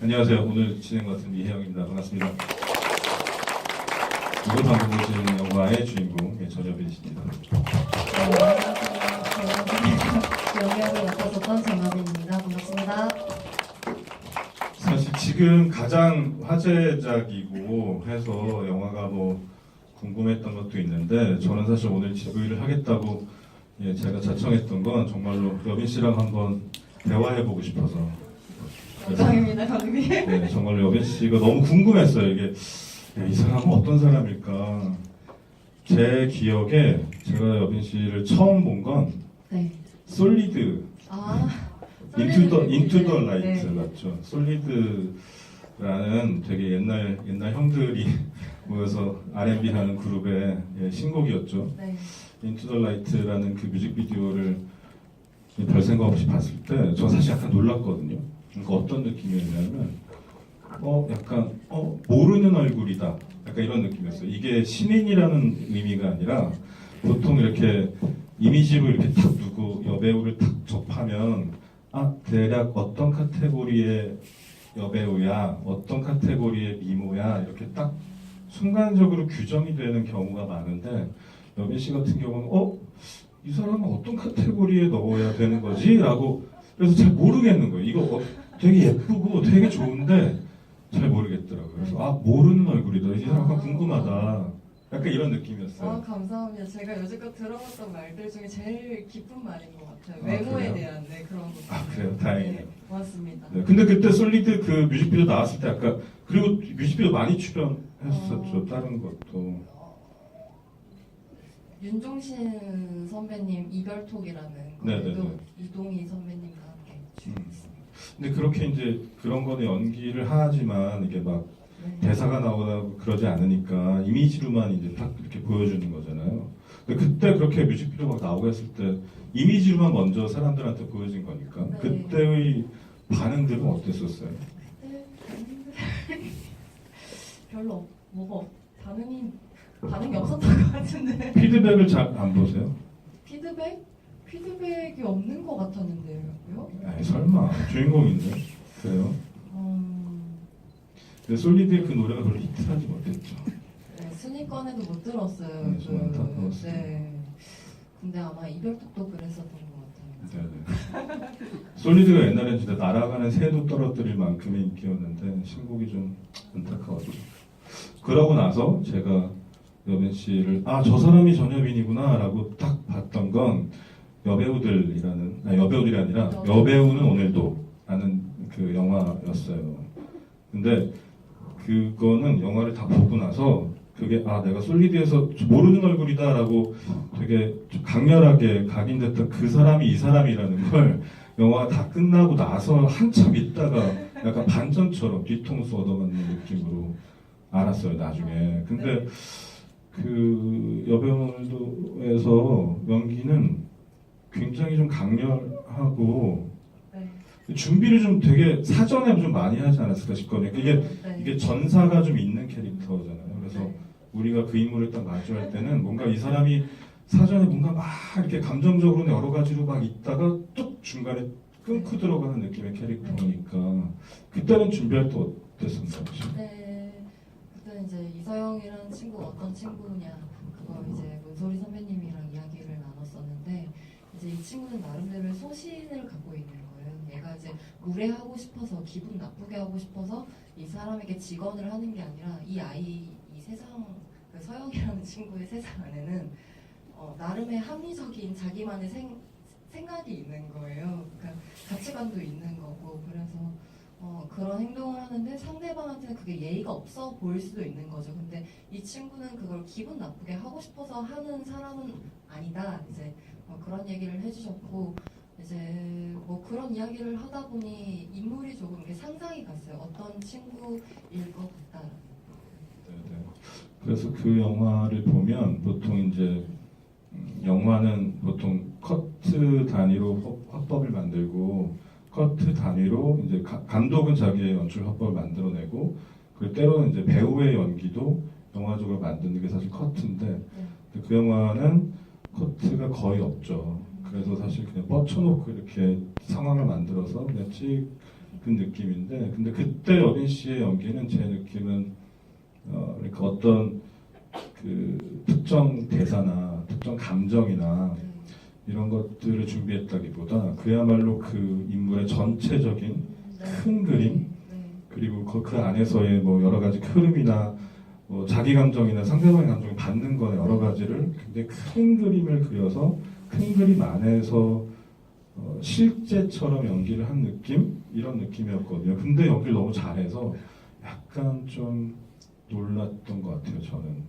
안녕하세요. 오늘 진행 맡은 이혜영입니다. 반갑습니다. 오늘 방금 보시는 영화의 주인공 전여빈 씨입니다. 연기하고 맡았었던 전여빈입니다. 반갑습니다. 사실 지금 가장 화제작이고 해서 영화가 뭐 궁금했던 것도 있는데 저는 사실 오늘 GV를 하겠다고 제가 자청했던 건 정말로 여빈 씨랑 한번 대화해보고 싶어서. 영광입니다, 감독님. 네, 정말로 여빈 씨가 너무 궁금했어요. 이게 이 사람은 어떤 사람일까? 제 기억에 제가 여빈 씨를 처음 본 건 네. 솔리드, 인투 더 라이트 맞죠? 솔리드라는 되게 옛날 형들이 모여서 R&B 하는 그룹의 신곡이었죠. 네. 인투 더 라이트라는 그 뮤직비디오를 별 생각 없이 봤을 때 저 사실 약간 놀랐거든요. 그러니까 어떤 느낌이었냐면 약간 모르는 얼굴이다. 약간 이런 느낌이었어요. 이게 신인이라는 의미가 아니라 보통 이렇게 이미지를 이렇게 탁 두고 여배우를 탁 접하면 대략 어떤 카테고리의 여배우야, 어떤 카테고리의 미모야 이렇게 딱 순간적으로 규정이 되는 경우가 많은데 여빈 씨 같은 경우는 이 사람은 어떤 카테고리에 넣어야 되는 거지? 라고 그래서 잘 모르겠는 거예요. 이거 되게 예쁘고 되게 좋은데 잘 모르겠더라고요. 그래서 모르는 얼굴이다. 이 사람 약간 궁금하다. 약간 이런 느낌이었어요. 감사합니다. 제가 여지껏 들어봤던 말들 중에 제일 기쁜 말인 것 같아요. 그래요? 외모에 대한 그런 것. 그래요? 다행이네요. 네, 고맙습니다. 네, 근데 그때 솔리드 그 뮤직비디오 나왔을 때 아까 그리고 뮤직비디오 많이 출연했었죠. 다른 것도. 윤종신 선배님 이별톡이라는 네네네. 거에도 이동희 선배님과 함께 출연했습니다. 근데 그렇게 이제 그런 거는 연기를 하지만 이게 막 네. 대사가 나오다 그러지 않으니까 이미지로만 이제 딱 이렇게 보여주는 거잖아요. 근데 그때 그렇게 뮤직비디오가 나오고 했을 때 이미지로만 먼저 사람들한테 보여진 거니까 네. 그때의 반응들은 어땠었어요? 별로 뭐가 반응이 없었던 것 같은데. 피드백을 잘 안 보세요? 피드백이 없는 것 같았는데요. 아이 설마 주인공인데 그래요? 근데 솔리드의 그 노래가 별로 히트하지 못했죠. 네, 순위권에도 못 들었어요. 네, 좀 안타까웠어요. 네. 근데 아마 이별톡도 그랬었던 것 같아요. 네네. 솔리드가 옛날엔 진짜 날아가는 새도 떨어뜨릴 만큼의 인기였는데 신곡이 좀 안타까웠죠. 그러고 나서 제가 여빈 씨를 저 사람이 전여빈이구나 라고 딱 봤던 건 여배우들이 아니라 여배우는 오늘도 라는 그 영화였어요. 근데 그거는 영화를 다 보고 나서 그게 내가 솔리드에서 모르는 얼굴이다 라고 되게 좀 강렬하게 각인됐던 그 사람이 이 사람이라는 걸 영화가 다 끝나고 나서 한참 있다가 약간 반전처럼 뒤통수 얻어맞는 느낌으로 알았어요 나중에. 근데 그 여배우들에서 연기는 굉장히 좀 강렬하고 네. 준비를 좀 되게 사전에 좀 많이 하지 않았을까 싶거든요. 네. 이게 전사가 좀 있는 캐릭터잖아요. 그래서 네. 우리가 그 인물을 딱 마주할 때는 뭔가 이 사람이 사전에 뭔가 막 이렇게 감정적으로 여러 가지로 막 있다가 뚝 중간에 끊고 들어가는 느낌의 캐릭터니까 그때는 준비할 때 어땠었나요? 네. 그때 이제 이서영이라는 친구 어떤 친구냐 그거 이제 문소리 선배님이랑 이야기를 나눴었는데 이제 이 친구는 나름대로의 소신을 갖고 있는 거예요. 얘가 이제 무례하고 싶어서 기분 나쁘게 하고 싶어서 이 사람에게 직언을 하는 게 아니라 이 세상 그 서영이라는 친구의 세상 안에는 나름의 합리적인 자기만의 생각이 있는 거예요. 그러니까 가치관도 있는 거고 그래서 그런 행동을 하는데 상대방한테는 그게 예의가 없어 보일 수도 있는 거죠. 근데 이 친구는 그걸 기분 나쁘게 하고 싶어서 하는 사람은 아니다. 이제 그런 얘기를 해주셨고 이제 뭐 그런 이야기를 하다 보니 인물이 조금 이렇게 상상이 갔어요. 어떤 친구일 것 같다. 네네. 그래서 그 영화를 보면 보통 이제 영화는 보통 커트 단위로 화법을 만들고 커트 단위로 이제 감독은 자기의 연출 화법을 만들어내고 그리고 때로는 이제 배우의 연기도 영화적으로 만드는 게 사실 커트인데 그 영화는 커트가 거의 없죠. 그래서 사실 그냥 뻗쳐놓고 이렇게 상황을 만들어서 그냥 찍 그 느낌인데, 근데 그때 여빈 씨의 연기는 제 느낌은 그러니까 어떤 그 특정 대사나 특정 감정이나 네. 이런 것들을 준비했다기보다 그야말로 그 인물의 전체적인 큰 그림, 네. 그리고 그 안에서의 뭐 여러 가지 흐름이나 뭐 자기 감정이나 상대방의 감정을 받는 거나 여러 가지를 굉장히 큰 그림을 그려서 큰 그림 안에서 실제처럼 연기를 한 느낌? 이런 느낌이었거든요. 근데 연기를 너무 잘해서 약간 좀 놀랐던 것 같아요, 저는.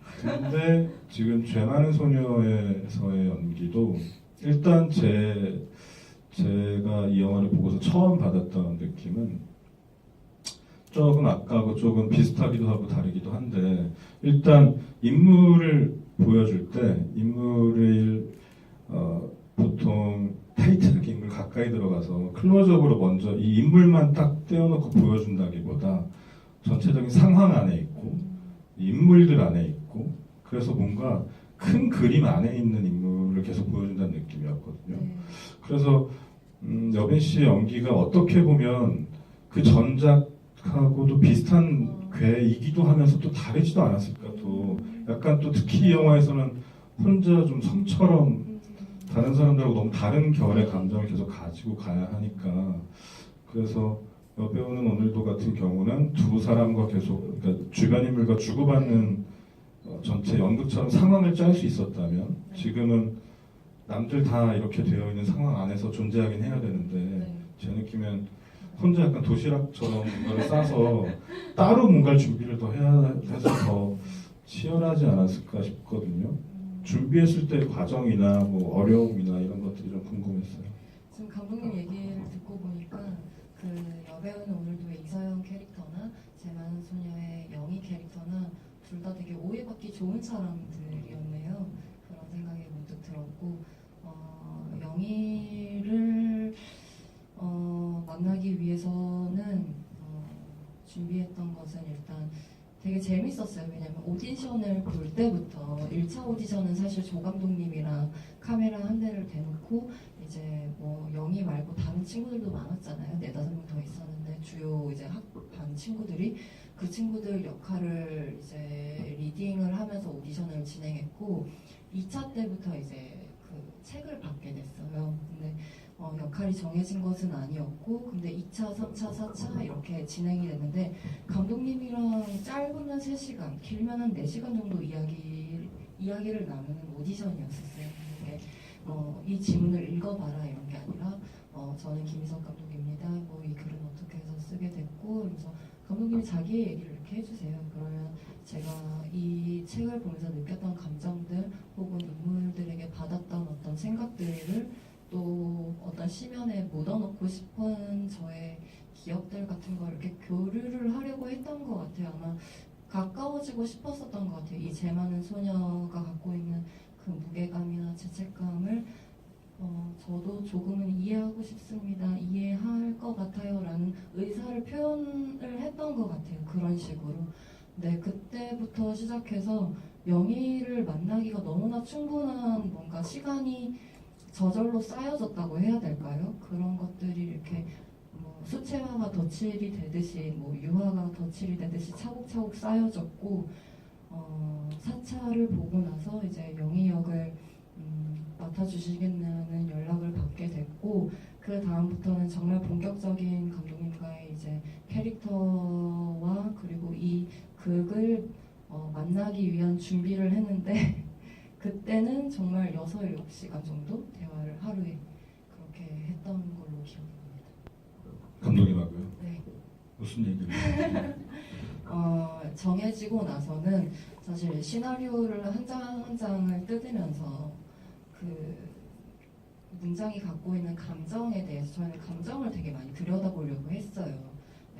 감사합니다. 근데 지금 죄 많은 소녀에서의 연기도 일단 제가 이 영화를 보고서 처음 받았던 느낌은 조금 아까하고 조금 비슷하기도 하고 다르기도 한데, 일단 인물을 보여줄 때 인물을 보통 타이트하게 인물 가까이 들어가서 클로즈업으로 먼저 이 인물만 딱 떼어놓고 보여준다기보다 전체적인 상황 안에 있고 인물들 안에 있고, 그래서 뭔가 큰 그림 안에 있는 인물을 계속 보여준다는 느낌이었거든요. 네. 그래서 여빈 씨의 연기가 어떻게 보면 그 전작하고도 비슷한 괴이기도 하면서 또 다르지도 않았을까. 또 약간 또 특히 이 영화에서는 혼자 좀 성처럼 다른 사람들하고 너무 다른 결의 감정을 계속 가지고 가야 하니까, 그래서 여배우는 오늘도 같은 경우는 두 사람과 계속, 그러니까 주변 인물과 주고받는 전체 연극처럼 상황을 짤 수 있었다면, 지금은 남들 다 이렇게 되어 있는 상황 안에서 존재하긴 해야 되는데, 네. 제 느낌엔 혼자 약간 도시락처럼 뭔가를 싸서 따로 뭔가를 준비를 더 해야 해서 더 치열하지 않았을까 싶거든요. 준비했을 때 과정이나 뭐 어려움이나 이런 것들이 좀 궁금했어요. 지금 감독님 얘기를 듣고 보니까 그 여배우는 오늘도의 이서영 캐릭터나 제 많은 소녀의 영희 캐릭터나 둘 다 되게 오해받기 좋은 사람들이었네요. 그런 생각이 문득 들었고, 영희를 만나기 위해서는 준비했던 것은 일단 되게 재밌었어요. 왜냐면 오디션을 볼 때부터 1차 오디션은 사실 조 감독님이랑 카메라 한 대를 대놓고 이제 뭐 영희 말고 다른 친구들도 많았잖아요. 4-5명 더 있었는데 주요 이제 학반 친구들이 그 친구들 역할을 이제 리딩을 하면서 오디션을 진행했고, 2차 때부터 이제 그 책을 받게 됐어요. 근데 역할이 정해진 것은 아니었고, 근데 2차, 3차, 4차 이렇게 진행이 됐는데, 감독님이랑 짧으면 3시간, 길면 한 4시간 정도 이야기를 나누는 오디션이었었어요. 이게 이 지문을 읽어봐라 이런 게 아니라, 저는 김희석 감독입니다. 뭐 이 글은 어떻게 해서 쓰게 됐고, 그래서 감독님이 자기 얘기를 이렇게 해주세요. 그러면 제가 이 책을 보면서 느꼈던 감정들 혹은 인물들에게 받았던 어떤 생각들을 또 어떤 시면에 묻어놓고 싶은 저의 기억들 같은 걸 이렇게 교류를 하려고 했던 것 같아요. 아마 가까워지고 싶었었던 것 같아요. 이 제 많은 소녀가 갖고 있는 그 무게감이나 죄책감을 저도 조금은 이해하고 싶습니다. 이해할 것 같아요. 라는 의사를 표현을 했던 것 같아요. 그런 식으로. 네, 그때부터 시작해서 영희를 만나기가 너무나 충분한 뭔가 시간이 저절로 쌓여졌다고 해야 될까요? 그런 것들이 이렇게 뭐 수채화가 덧칠이 되듯이 뭐 유화가 덧칠이 되듯이 차곡차곡 쌓여졌고, 4차를 보고 나서 이제 영희 역을 맡아주시겠냐는 연락을 받게 됐고, 그 다음부터는 정말 본격적인 감독님과의 이제 캐릭터와 그리고 이 극을 만나기 위한 준비를 했는데 그때는 정말 6-7시간 정도 대화를 하루에 그렇게 했던 걸로 기억합니다. 감독님하고요? 네. 무슨 얘기를? 정해지고 나서는 사실 시나리오를 한 장 한 장을 뜯으면서 그 문장이 갖고 있는 감정에 대해서 저희는 감정을 되게 많이 들여다보려고 했어요.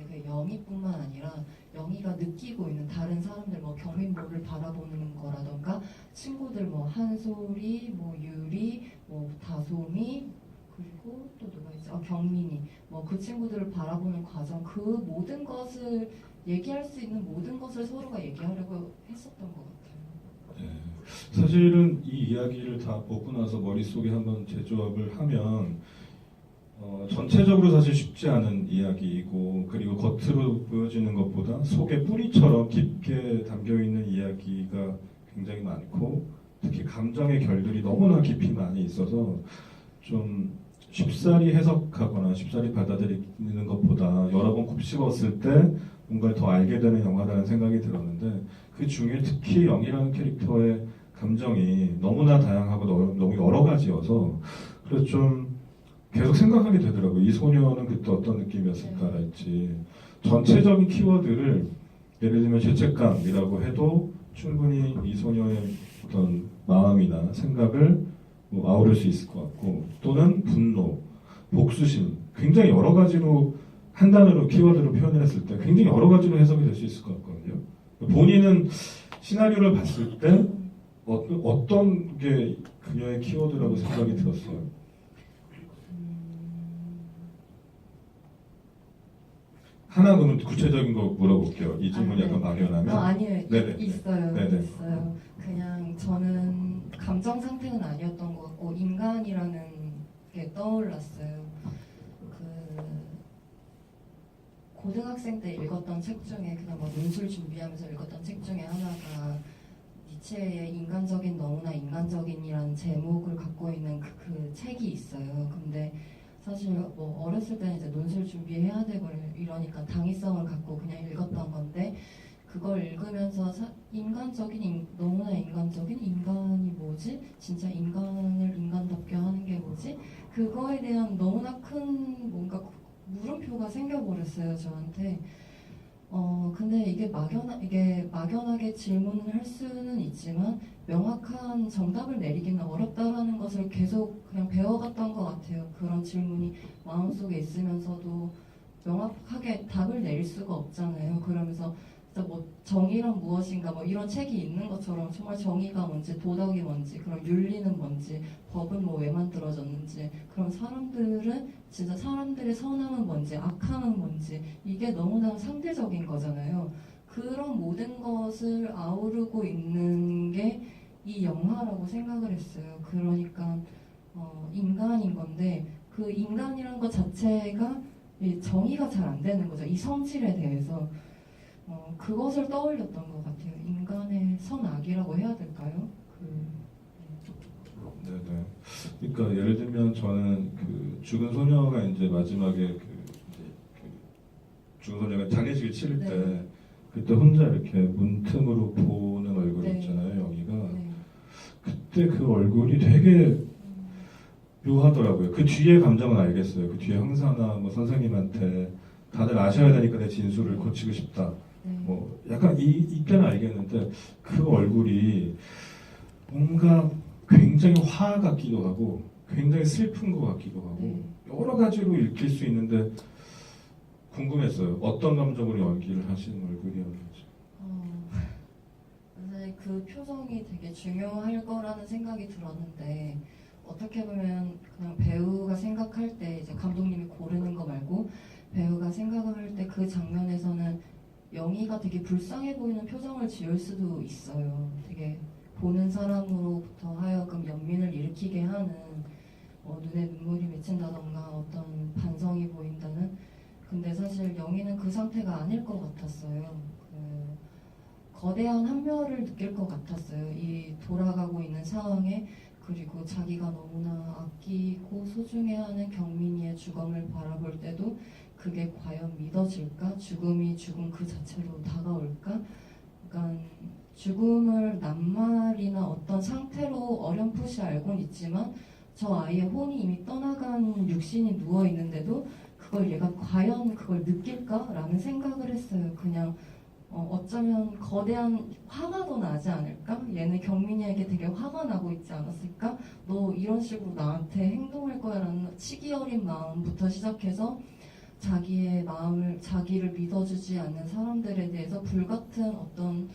그 영희뿐만 아니라 영희가 느끼고 있는 다른 사람들, 뭐 경민모를 바라보는 거라던가 친구들, 뭐 한솔이, 뭐 유리, 뭐 다솜이, 그리고 또 누가 있지? 경민이, 뭐 그 친구들을 바라보는 과정, 그 모든 것을 얘기할 수 있는 모든 것을 서로가 얘기하려고 했었던 것 같아요. 네. 사실은 이 이야기를 다 보고 나서 머릿속에 한번 재조합을 하면 전체적으로 사실 쉽지 않은 이야기이고 그리고 겉으로 보여지는 것보다 속에 뿌리처럼 깊게 담겨있는 이야기가 굉장히 많고 특히 감정의 결들이 너무나 깊이 많이 있어서 좀 쉽사리 해석하거나 쉽사리 받아들이는 것보다 여러 번 곱씹었을 때 뭔가를 더 알게 되는 영화라는 생각이 들었는데 그 중에 특히 영이라는 캐릭터의 감정이 너무나 다양하고 너무 여러 가지여서 그래서 좀 계속 생각하게 되더라고요. 이 소녀는 그때 어떤 느낌이었을까랄지 전체적인 키워드를 예를 들면 죄책감이라고 해도 충분히 이 소녀의 어떤 마음이나 생각을 뭐 아우를 수 있을 것 같고 또는 분노, 복수심 굉장히 여러 가지로 한 단어로 키워드로 표현을 했을 때 굉장히 여러 가지로 해석이 될 수 있을 것 같거든요. 본인은 시나리오를 봤을 때 어떤 게 그녀의 키워드라고 생각이 들었어요? 하나 그러면 구체적인 거 물어볼게요. 이 질문이 약간 막연하면. 아니에요. 네네. 있어요. 네네. 있어요. 그냥 저는 감정 상태는 아니었던 것 같고 인간이라는 게 떠올랐어요. 그 고등학생 때 읽었던 책 중에 그냥 뭐 논술 준비하면서 읽었던 책 중에 하나가 니체의 인간적인 너무나 인간적인이라는 제목을 갖고 있는 그 책이 있어요. 근데 사실 뭐 어렸을 때는 이제 논술 준비해야 되고 이러니까 당위성을 갖고 그냥 읽었던 건데 그걸 읽으면서 너무나 인간적인 인간이 뭐지? 진짜 인간을 인간답게 하는 게 뭐지? 그거에 대한 너무나 큰 뭔가 물음표가 생겨버렸어요 저한테. 근데 이게 막연하게 질문을 할 수는 있지만 명확한 정답을 내리기는 어렵다라는 것을 계속 그냥 배워갔던 것 같아요. 그런 질문이 마음속에 있으면서도 명확하게 답을 내릴 수가 없잖아요. 그러면서 진짜 뭐 정의란 무엇인가 뭐 이런 책이 있는 것처럼 정말 정의가 뭔지 도덕이 뭔지 그런 윤리는 뭔지 법은 뭐 왜 만들어졌는지 그럼 사람들은 진짜 사람들의 선함은 뭔지 악함은 뭔지 이게 너무나 상대적인 거잖아요. 그런 모든 것을 아우르고 있는 게 이 영화라고 생각을 했어요. 그러니까 인간인 건데 그 인간이라는 것 자체가 이 정의가 잘 안 되는 거죠. 이 성질에 대해서 그것을 떠올렸던 것 같아요. 인간의 선악이라고 해야 될까요? 네네. 그러니까 예를 들면 저는 그 죽은 소녀가 이제 마지막에 죽은 소녀가 장례식을 치를 네. 때 그때 혼자 이렇게 문틈으로 보는 얼굴 네. 있잖아요, 영희가. 네. 그때 그 얼굴이 되게 묘하더라고요. 그 뒤에 감정은 알겠어요. 그 뒤에 형사나 뭐 선생님한테 다들 아셔야 되니까 내 진술을 고치고 싶다. 네. 뭐 약간 이때는 알겠는데 그 얼굴이 뭔가 굉장히 화 같기도 하고 굉장히 슬픈 것 같기도 하고 네. 여러 가지로 읽힐 수 있는데 궁금했어요. 어떤 감정으로 연기를 하시는 얼굴이었는지. 사실 그 표정이 되게 중요할 거라는 생각이 들었는데 어떻게 보면 그냥 배우가 생각할 때 이제 감독님이 고르는 거 말고 배우가 생각을 할 때 그 장면에서는 영희가 되게 불쌍해 보이는 표정을 지을 수도 있어요. 되게 보는 사람으로부터 하여금 연민을 일으키게 하는 눈에 눈물이 맺힌다던가 어떤 반성이 보인다는. 근데 사실 영희는 그 상태가 아닐 것 같았어요. 거대한 한멸을 느낄 것 같았어요. 이 돌아가고 있는 상황에 그리고 자기가 너무나 아끼고 소중해하는 경민이의 죽음을 바라볼 때도 그게 과연 믿어질까? 죽음이 죽음 그 자체로 다가올까? 그러니까 죽음을 낱말이나 어떤 상태로 어렴풋이 알고는 있지만 저 아이의 혼이 이미 떠나간 육신이 누워 있는데도 그걸 얘가 과연 그걸 느낄까라는 생각을 했어요. 그냥 어쩌면 거대한 화가 더 나지 않을까? 얘는 경민이에게 되게 화가 나고 있지 않았을까? 너 이런 식으로 나한테 행동할 거야 라는 치기 어린 마음부터 시작해서 자기의 마음을, 자기를 믿어주지 않는 사람들에 대해서 불같은 어떤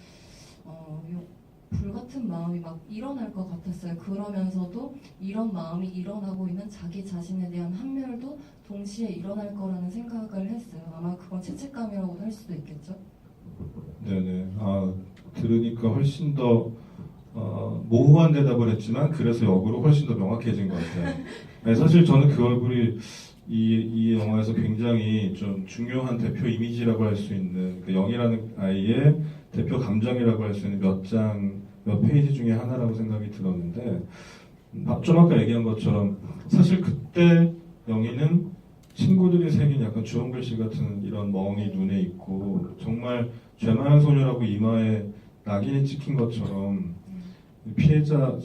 불같은 마음이 막 일어날 것 같았어요. 그러면서도 이런 마음이 일어나고 있는 자기 자신에 대한 한멸도 동시에 일어날 거라는 생각을 했어요. 아마 그건 죄책감이라고도 할 수도 있겠죠. 네네. 들으니까 훨씬 더 모호한 대답을 했지만 그래서 역으로 훨씬 더 명확해진 것 같아요. 네, 사실 저는 그 얼굴이 이 영화에서 굉장히 좀 중요한 대표 이미지라고 할 수 있는 그 영이라는 아이의 대표 감정이라고 할 수 있는 몇 페이지 중에 하나라고 생각이 들었는데 좀 아까 얘기한 것처럼 사실 그때 영희는 친구들이 새긴 약간 주홍글씨 같은 이런 멍이 눈에 있고 정말 죄 많은 소녀라고 이마에 낙인이 찍힌 것처럼 피해자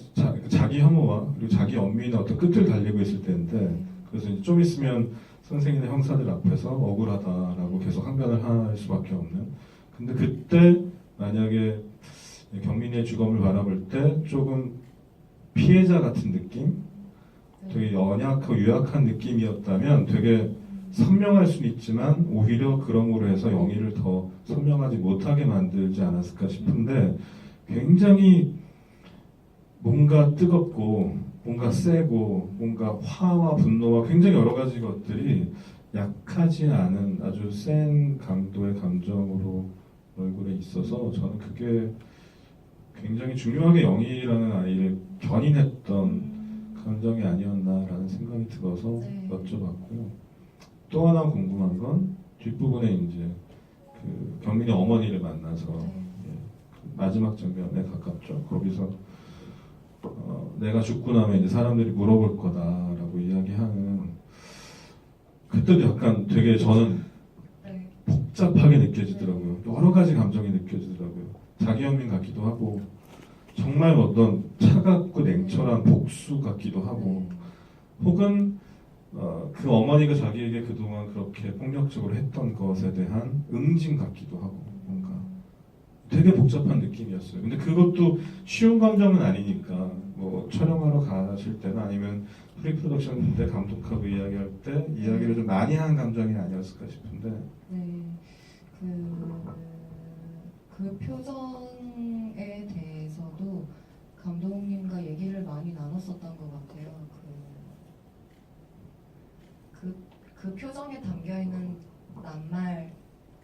자기 혐오와 그리고 자기 엄밀한 어떤 끝을 달리고 있을 때인데 그래서 이제 좀 있으면 선생님의 형사들 앞에서 억울하다라고 계속 항변을 할 수밖에 없는. 근데 그때 만약에 경민이의 주검을 바라볼 때 조금 피해자 같은 느낌, 되게 연약하고 유약한 느낌이었다면 되게 선명할 수는 있지만 오히려 그럼으로 해서 영희를 더 선명하지 못하게 만들지 않았을까 싶은데 굉장히 뭔가 뜨겁고 뭔가 세고 뭔가 화와 분노와 굉장히 여러 가지 것들이 약하지 않은 아주 센 강도의 감정으로 얼굴에 있어서 저는 그게 굉장히 중요하게 영희라는 아이를 견인했던 감정이 아니었나라는 생각이 들어서 네. 여쭤봤고요. 또 하나 궁금한 건 뒷부분에 이제 그 경민이 어머니를 만나서 그 마지막 장면에 가깝죠. 거기서 내가 죽고 나면 이제 사람들이 물어볼 거다라고 이야기하는 그때도 약간 되게 저는 네. 복잡하게 느껴지더라고요. 여러 가지 감정이 느껴지더라고요. 자기 연민 같기도 하고 정말 어떤 차갑고 냉철한 복수 같기도 하고 혹은 그 어머니가 자기에게 그동안 그렇게 폭력적으로 했던 것에 대한 응징 같기도 하고 뭔가 되게 복잡한 느낌이었어요. 근데 그것도 쉬운 감정은 아니니까 뭐 촬영하러 가실 때나 아니면 프리프로덕션 때 감독하고 이야기할 때 이야기를 좀 많이 한 감정이 아니었을까 싶은데 네, 그 표정에 대해서도 감독님과 얘기를 많이 나눴었던 것 같아요. 그 표정에 담겨 있는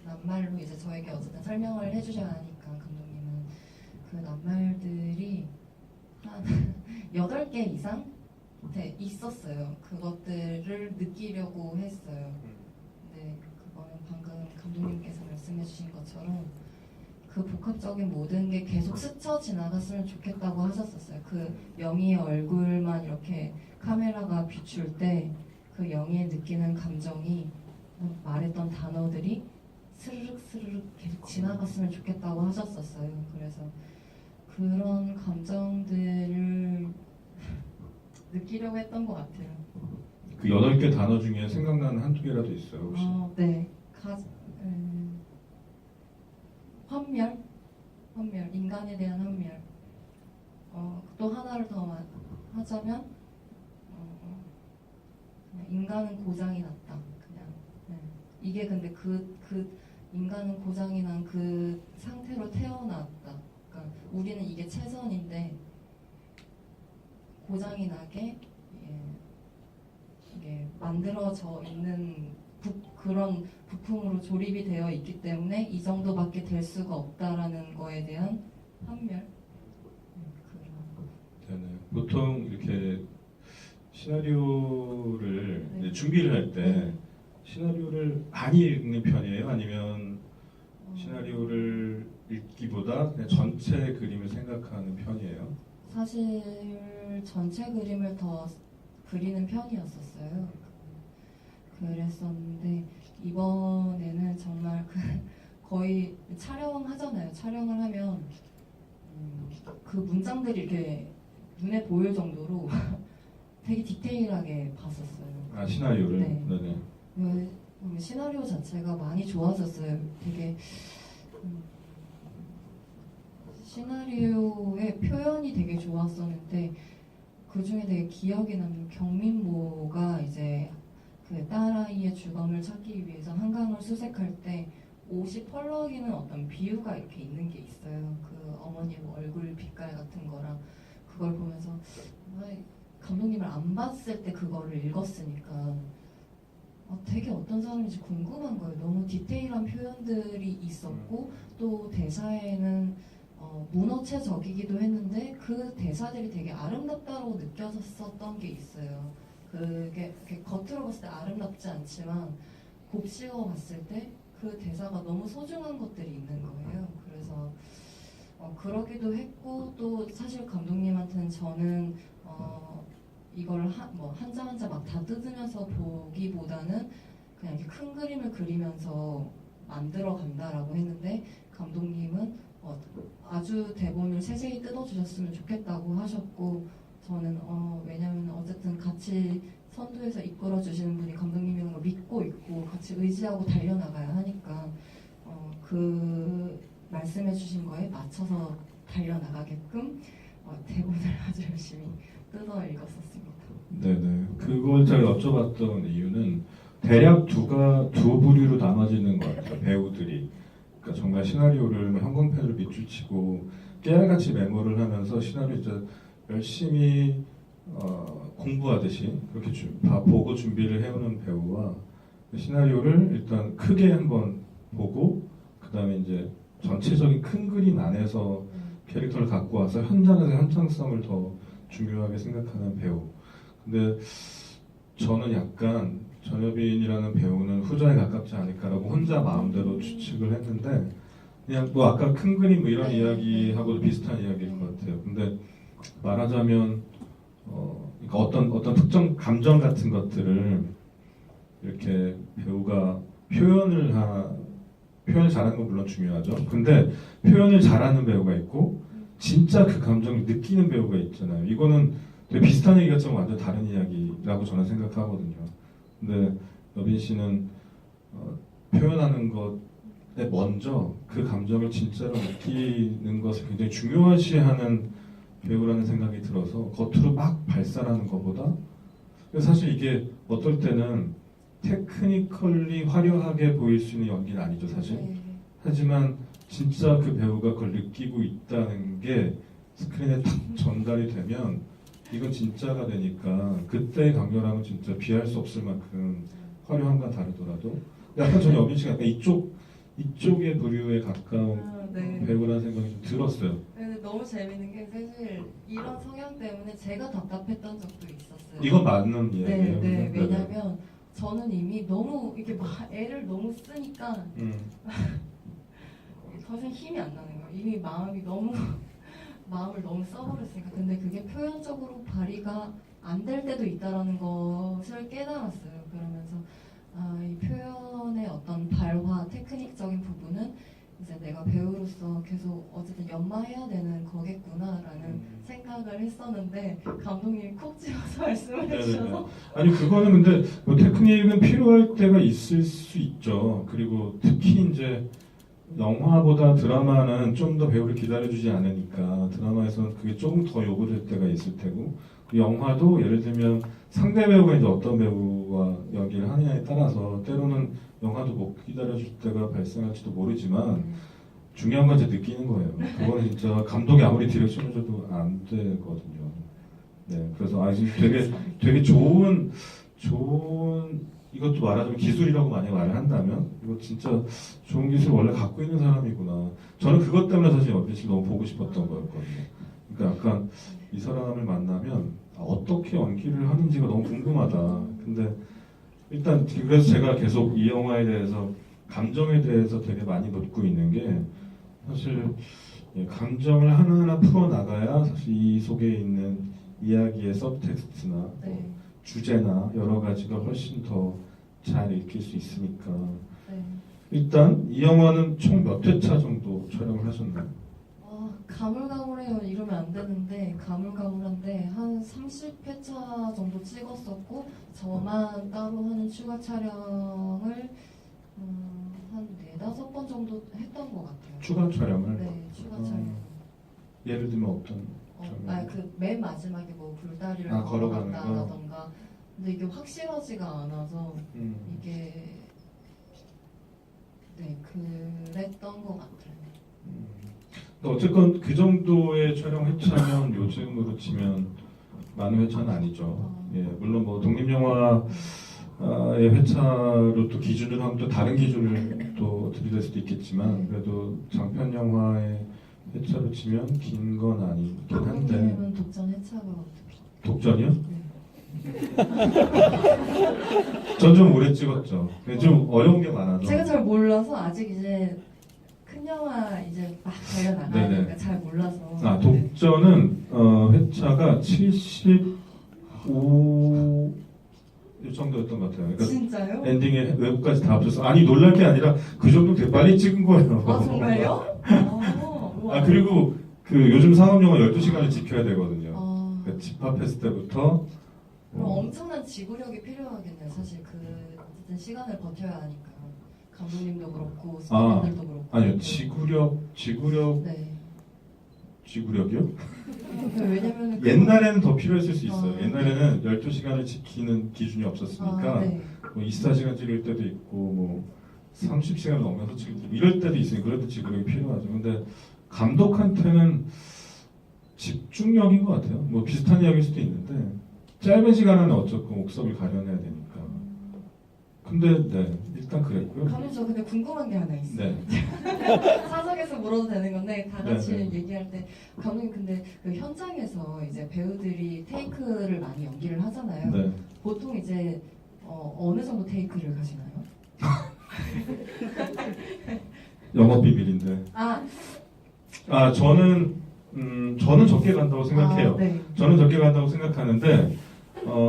낱말로 이제 저에게 어쨌든 설명을 해주셔야 하니까 감독님은 그 낱말들이 한 8개 이상 있었어요. 그것들을 느끼려고 했어요. 근데 그거는 방금 감독님께서 말씀해 주신 것처럼 그 복합적인 모든 게 계속 스쳐 지나갔으면 좋겠다고 하셨었어요. 그 영희의 얼굴만 이렇게 카메라가 비출 때 그 영희의 느끼는 감정이 말했던 단어들이 스르륵 스르륵 계속 지나갔으면 좋겠다고 하셨었어요. 그래서 그런 감정들을 느끼려고 했던 것 같아요. 그 8개 단어 중에 생각나는 한두 개라도 있어요 혹시? 네. 환멸, 인간에 대한 환멸. 또 하나를 더 하자면 그냥 인간은 고장이 났다. 그냥 이게 근데 그 인간은 고장이 난 그 상태로 태어났다. 그러니까 우리는 이게 최선인데 고장이 나게 이게 만들어져 있는 그런 부품으로 조립이 되어 있기 때문에 이 정도밖에 될 수가 없다라는 거에 대한 환멸. 네네. 보통 이렇게 시나리오를 네. 이제 준비를 할 때 시나리오를 많이 읽는 편이에요? 아니면 시나리오를 읽기보다 그냥 전체 그림을 생각하는 편이에요? 사실 전체 그림을 더 그리는 편이었었어요. 그랬었는데 이번에는 정말 거의 촬영하잖아요. 촬영을 하면 그 문장들이 이렇게 눈에 보일 정도로 되게 디테일하게 봤었어요. 아 시나리오를? 네. 네네. 시나리오 자체가 많이 좋았었어요. 되게 시나리오의 표현이 되게 좋았었는데 그 중에 되게 기억에 남는 경민모가 이제 그 딸아이의 주검을 찾기 위해서 한강을 수색할 때 옷이 펄럭이는 어떤 비유가 이렇게 있는 게 있어요. 그 어머니 얼굴 빛깔 같은 거랑 그걸 보면서 감독님을 안 봤을 때 그거를 읽었으니까 되게 어떤 사람인지 궁금한 거예요. 너무 디테일한 표현들이 있었고 또 대사에는 문어체적이기도 했는데 그 대사들이 되게 아름답다고 느껴졌었던 게 있어요. 그게 이렇게 겉으로 봤을 때 아름답지 않지만 곱씹어 봤을 때 그 대사가 너무 소중한 것들이 있는 거예요. 그래서 그러기도 했고 또 사실 감독님한테는 저는 이걸 한 장 한 장 막 다 뜯으면서 보기보다는 그냥 이렇게 큰 그림을 그리면서 만들어 간다라고 했는데 감독님은 아주 대본을 세세히 뜯어주셨으면 좋겠다고 하셨고 저는 왜냐면 어쨌든 같이 선두에서 이끌어 주시는 분이 감독님이라는 걸 믿고 있고 같이 의지하고 달려나가야 하니까 그 말씀해 주신 거에 맞춰서 달려나가게끔 대본을 아주 열심히 뜯어 읽었었습니다. 네네. 그걸 제가 여쭤봤던 이유는 대략 두 부류로 나눠지는 것 같아요. 배우들이. 그러니까 정말 시나리오를 형광펜으로 밑줄 치고 깨알같이 메모를 하면서 시나리오 이제 열심히 공부하듯이 그렇게 보고 준비를 해오는 배우와 시나리오를 일단 크게 한번 보고 그 다음에 이제 전체적인 큰 그림 안에서 캐릭터를 갖고 와서 현장에서 현장성을 더 중요하게 생각하는 배우. 근데 저는 약간 전여빈이라는 배우는 후자에 가깝지 않을까라고 혼자 마음대로 추측을 했는데 그냥 뭐 아까 큰 그림 뭐 이런 이야기하고도 비슷한 이야기일 것 같아요. 근데 말하자면 그러니까 어떤 특정 감정 같은 것들을 이렇게 배우가 표현을 잘하는 건 물론 중요하죠. 근데 표현을 잘하는 배우가 있고 진짜 그 감정을 느끼는 배우가 있잖아요. 이거는 되게 비슷한 얘기 같지만 완전 다른 이야기라고 저는 생각하거든요. 근데 여빈 씨는 표현하는 것에 먼저 그 감정을 진짜로 느끼는 것을 굉장히 중요시하는 배우라는 생각이 들어서 겉으로 막 발산하는 것보다 사실 이게 어떨 때는 테크니컬리 화려하게 보일 수 있는 연기는 아니죠 사실. 하지만 진짜 그 배우가 그걸 느끼고 있다는 게 스크린에 딱 전달이 되면 이건 진짜가 되니까 그때의 강렬함은 진짜 비할 수 없을 만큼 화려함과 다르더라도 약간 저는 여빈 씨가 약간 이쪽의 부류에 가까운 네. 배우라는 생각이 좀 들었어요. 근데 너무 재밌는 게 사실 이런 성향 때문에 제가 답답했던 적도 있었어요. 이건 맞는 이야기예요. 네. 왜냐면 저는 이미 너무 이렇게 막 애를 너무 쓰니까 더 이상 힘이 안 나는 거예요. 이미 마음을 너무 써버렸으니까. 근데 그게 표현적으로 발휘가 안 될 때도 있다라는 것을 깨달았어요. 그러면서 이 표현의 어떤 발화, 테크닉적인 부분은 이제 내가 배우로서 계속 어쨌든 연마해야 되는 거겠구나라는 생각을 했었는데 감독님이 콕 집어서 말씀을 해주셔서 아니 그거는 근데 뭐 테크닉은 필요할 때가 있을 수 있죠. 그리고 특히 이제 영화보다 드라마는 좀 더 배우를 기다려주지 않으니까 드라마에서는 그게 조금 더 요구될 때가 있을 테고 영화도 예를 들면 상대 배우가 이제 어떤 배우와 연기를 하느냐에 따라서 때로는 영화도 못 기다려줄 때가 발생할지도 모르지만 중요한 건 이제 느끼는 거예요. 그거는 진짜 감독이 아무리 디렉션을 줘도 안 되거든요. 네, 그래서 지금 되게 좋은 이것도 말하자면 기술이라고 만약 말을 한다면 이거 진짜 좋은 기술 원래 갖고 있는 사람이구나. 저는 그것 때문에 사실 여빈 씨 너무 보고 싶었던 거였거든요. 그러니까 약간 이 사람을 만나면 어떻게 연기를 하는지가 너무 궁금하다. 근데 일단 그래서 제가 계속 이 영화에 대해서 감정에 대해서 되게 많이 묻고 있는 게 사실 감정을 하나하나 풀어나가야 사실 이 속에 있는 이야기의 서브텍스트나 주제나 여러 가지가 훨씬 더 잘 읽힐 수 있으니까. 일단 이 영화는 총 몇 회차 정도 촬영을 하셨나요? 가물가물해요. 이러면 안 되는데 가물가물한데 한 30회차 정도 찍었었고 저만 따로 하는 추가 촬영을 한 4-5번 정도 했던 것 같아요. 추가 촬영을? 네, 추가 촬영. 예를 들면 어떤? 그 맨 마지막에 뭐 불다리를 걸어가는 걸어간다던가. 근데 이게 확실하지가 않아서 이게 그랬던 것 같아요. 어쨌건 그 정도의 촬영 회차면 요즘으로 치면 많은 회차는 아니죠. 예, 물론 뭐 독립영화의 회차로 또 기준으로 하면 또 다른 기준을 또 들이댈 수도 있겠지만 그래도 장편 영화의 회차로 치면 긴 건 아니긴 한데. 감독님은 독전 회차가 어떻게? 독전이요? 네. 전 좀 오래 찍었죠. 좀 어려운 게 많아서. 제가 잘 몰라서 아직 이제 큰 영화 이제 막 달려 나가니까 네네. 잘 몰라서. 아, 독전은 회차가 75 정도였던 것 같아요. 그러니까 진짜요? 엔딩에 외국까지 다 합쳐서 아니 놀랄 게 아니라 그 정도 되게 빨리 찍은 거예요. 아 정말요? 우와. 아 그리고 그 요즘 상업 영화 12시간을 지켜야 되거든요. 아, 그러니까 집합했을 때부터 그럼 엄청난 지구력이 필요하겠네요. 사실 그 어쨌든 시간을 버텨야 하니까 감독님도 그렇고 아, 스태프들도 그렇고. 아니요 지구력이요? 네. 왜냐면 옛날에는 더 필요했을 수 있어요. 아, 옛날에는 12시간을 지키는 기준이 없었으니까 네. 뭐 24시간 찍을 때도 있고 뭐 30시간 넘어서 찍을 때도 이럴 때도 있으니 그래도 지구력이 필요하죠. 근데 감독한테는 집중력인 것 같아요. 뭐 비슷한 이야기일 수도 있는데 짧은 시간 안에 어쨌든 옥석을 가려내야 되니까. 근데 네 일단 그랬고요. 감독님 저 근데 궁금한 게 하나 있어요. 네. 사석에서 물어도 되는 건데 다 같이 네, 네. 얘기할 때 감독님 근데 그 현장에서 이제 배우들이 테이크를 많이 연기를 하잖아요. 네. 보통 이제 어느 정도 테이크를 가시나요? 영업 비밀인데. 아, 저는 적게 간다고 생각해요. 아, 네. 저는 적게 간다고 생각하는데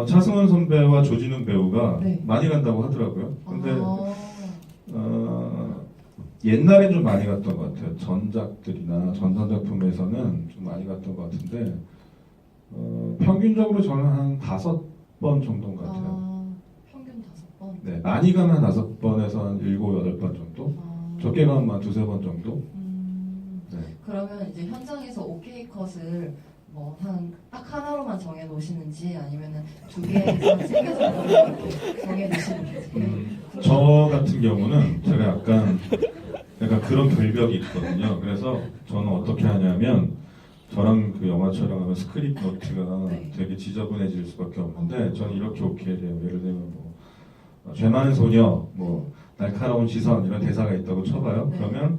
차승원 선배와 조진웅 배우가 네. 많이 간다고 하더라고요. 근데 아, 옛날엔 좀 많이 갔던 것 같아요. 전작들이나 전전작품에서는 좀 많이 갔던 것 같은데 평균적으로 저는 한 5번 정도인 것 같아요. 평균 5번. 네, 많이 가면 한 5번에서 한 7, 8번 정도. 적게 가면 한 2-3번 정도. 네. 그러면 이제 현장에서 오케이 컷을 뭐 딱 하나로만 정해 놓으시는지 아니면은 두 개에서 챙겨서 정해 놓으시는지. 저 같은 경우는 제가 약간 그런 결벽이 있거든요. 그래서 저는 어떻게 하냐면 저랑 그 영화 촬영하면 스크립 노트가 네. 되게 지저분해질 수밖에 없는데 저는 이렇게 오케이 해요. 예를 들면 뭐 죄 많은 소녀, 뭐 날카로운 시선 이런 대사가 있다고 쳐봐요. 네. 그러면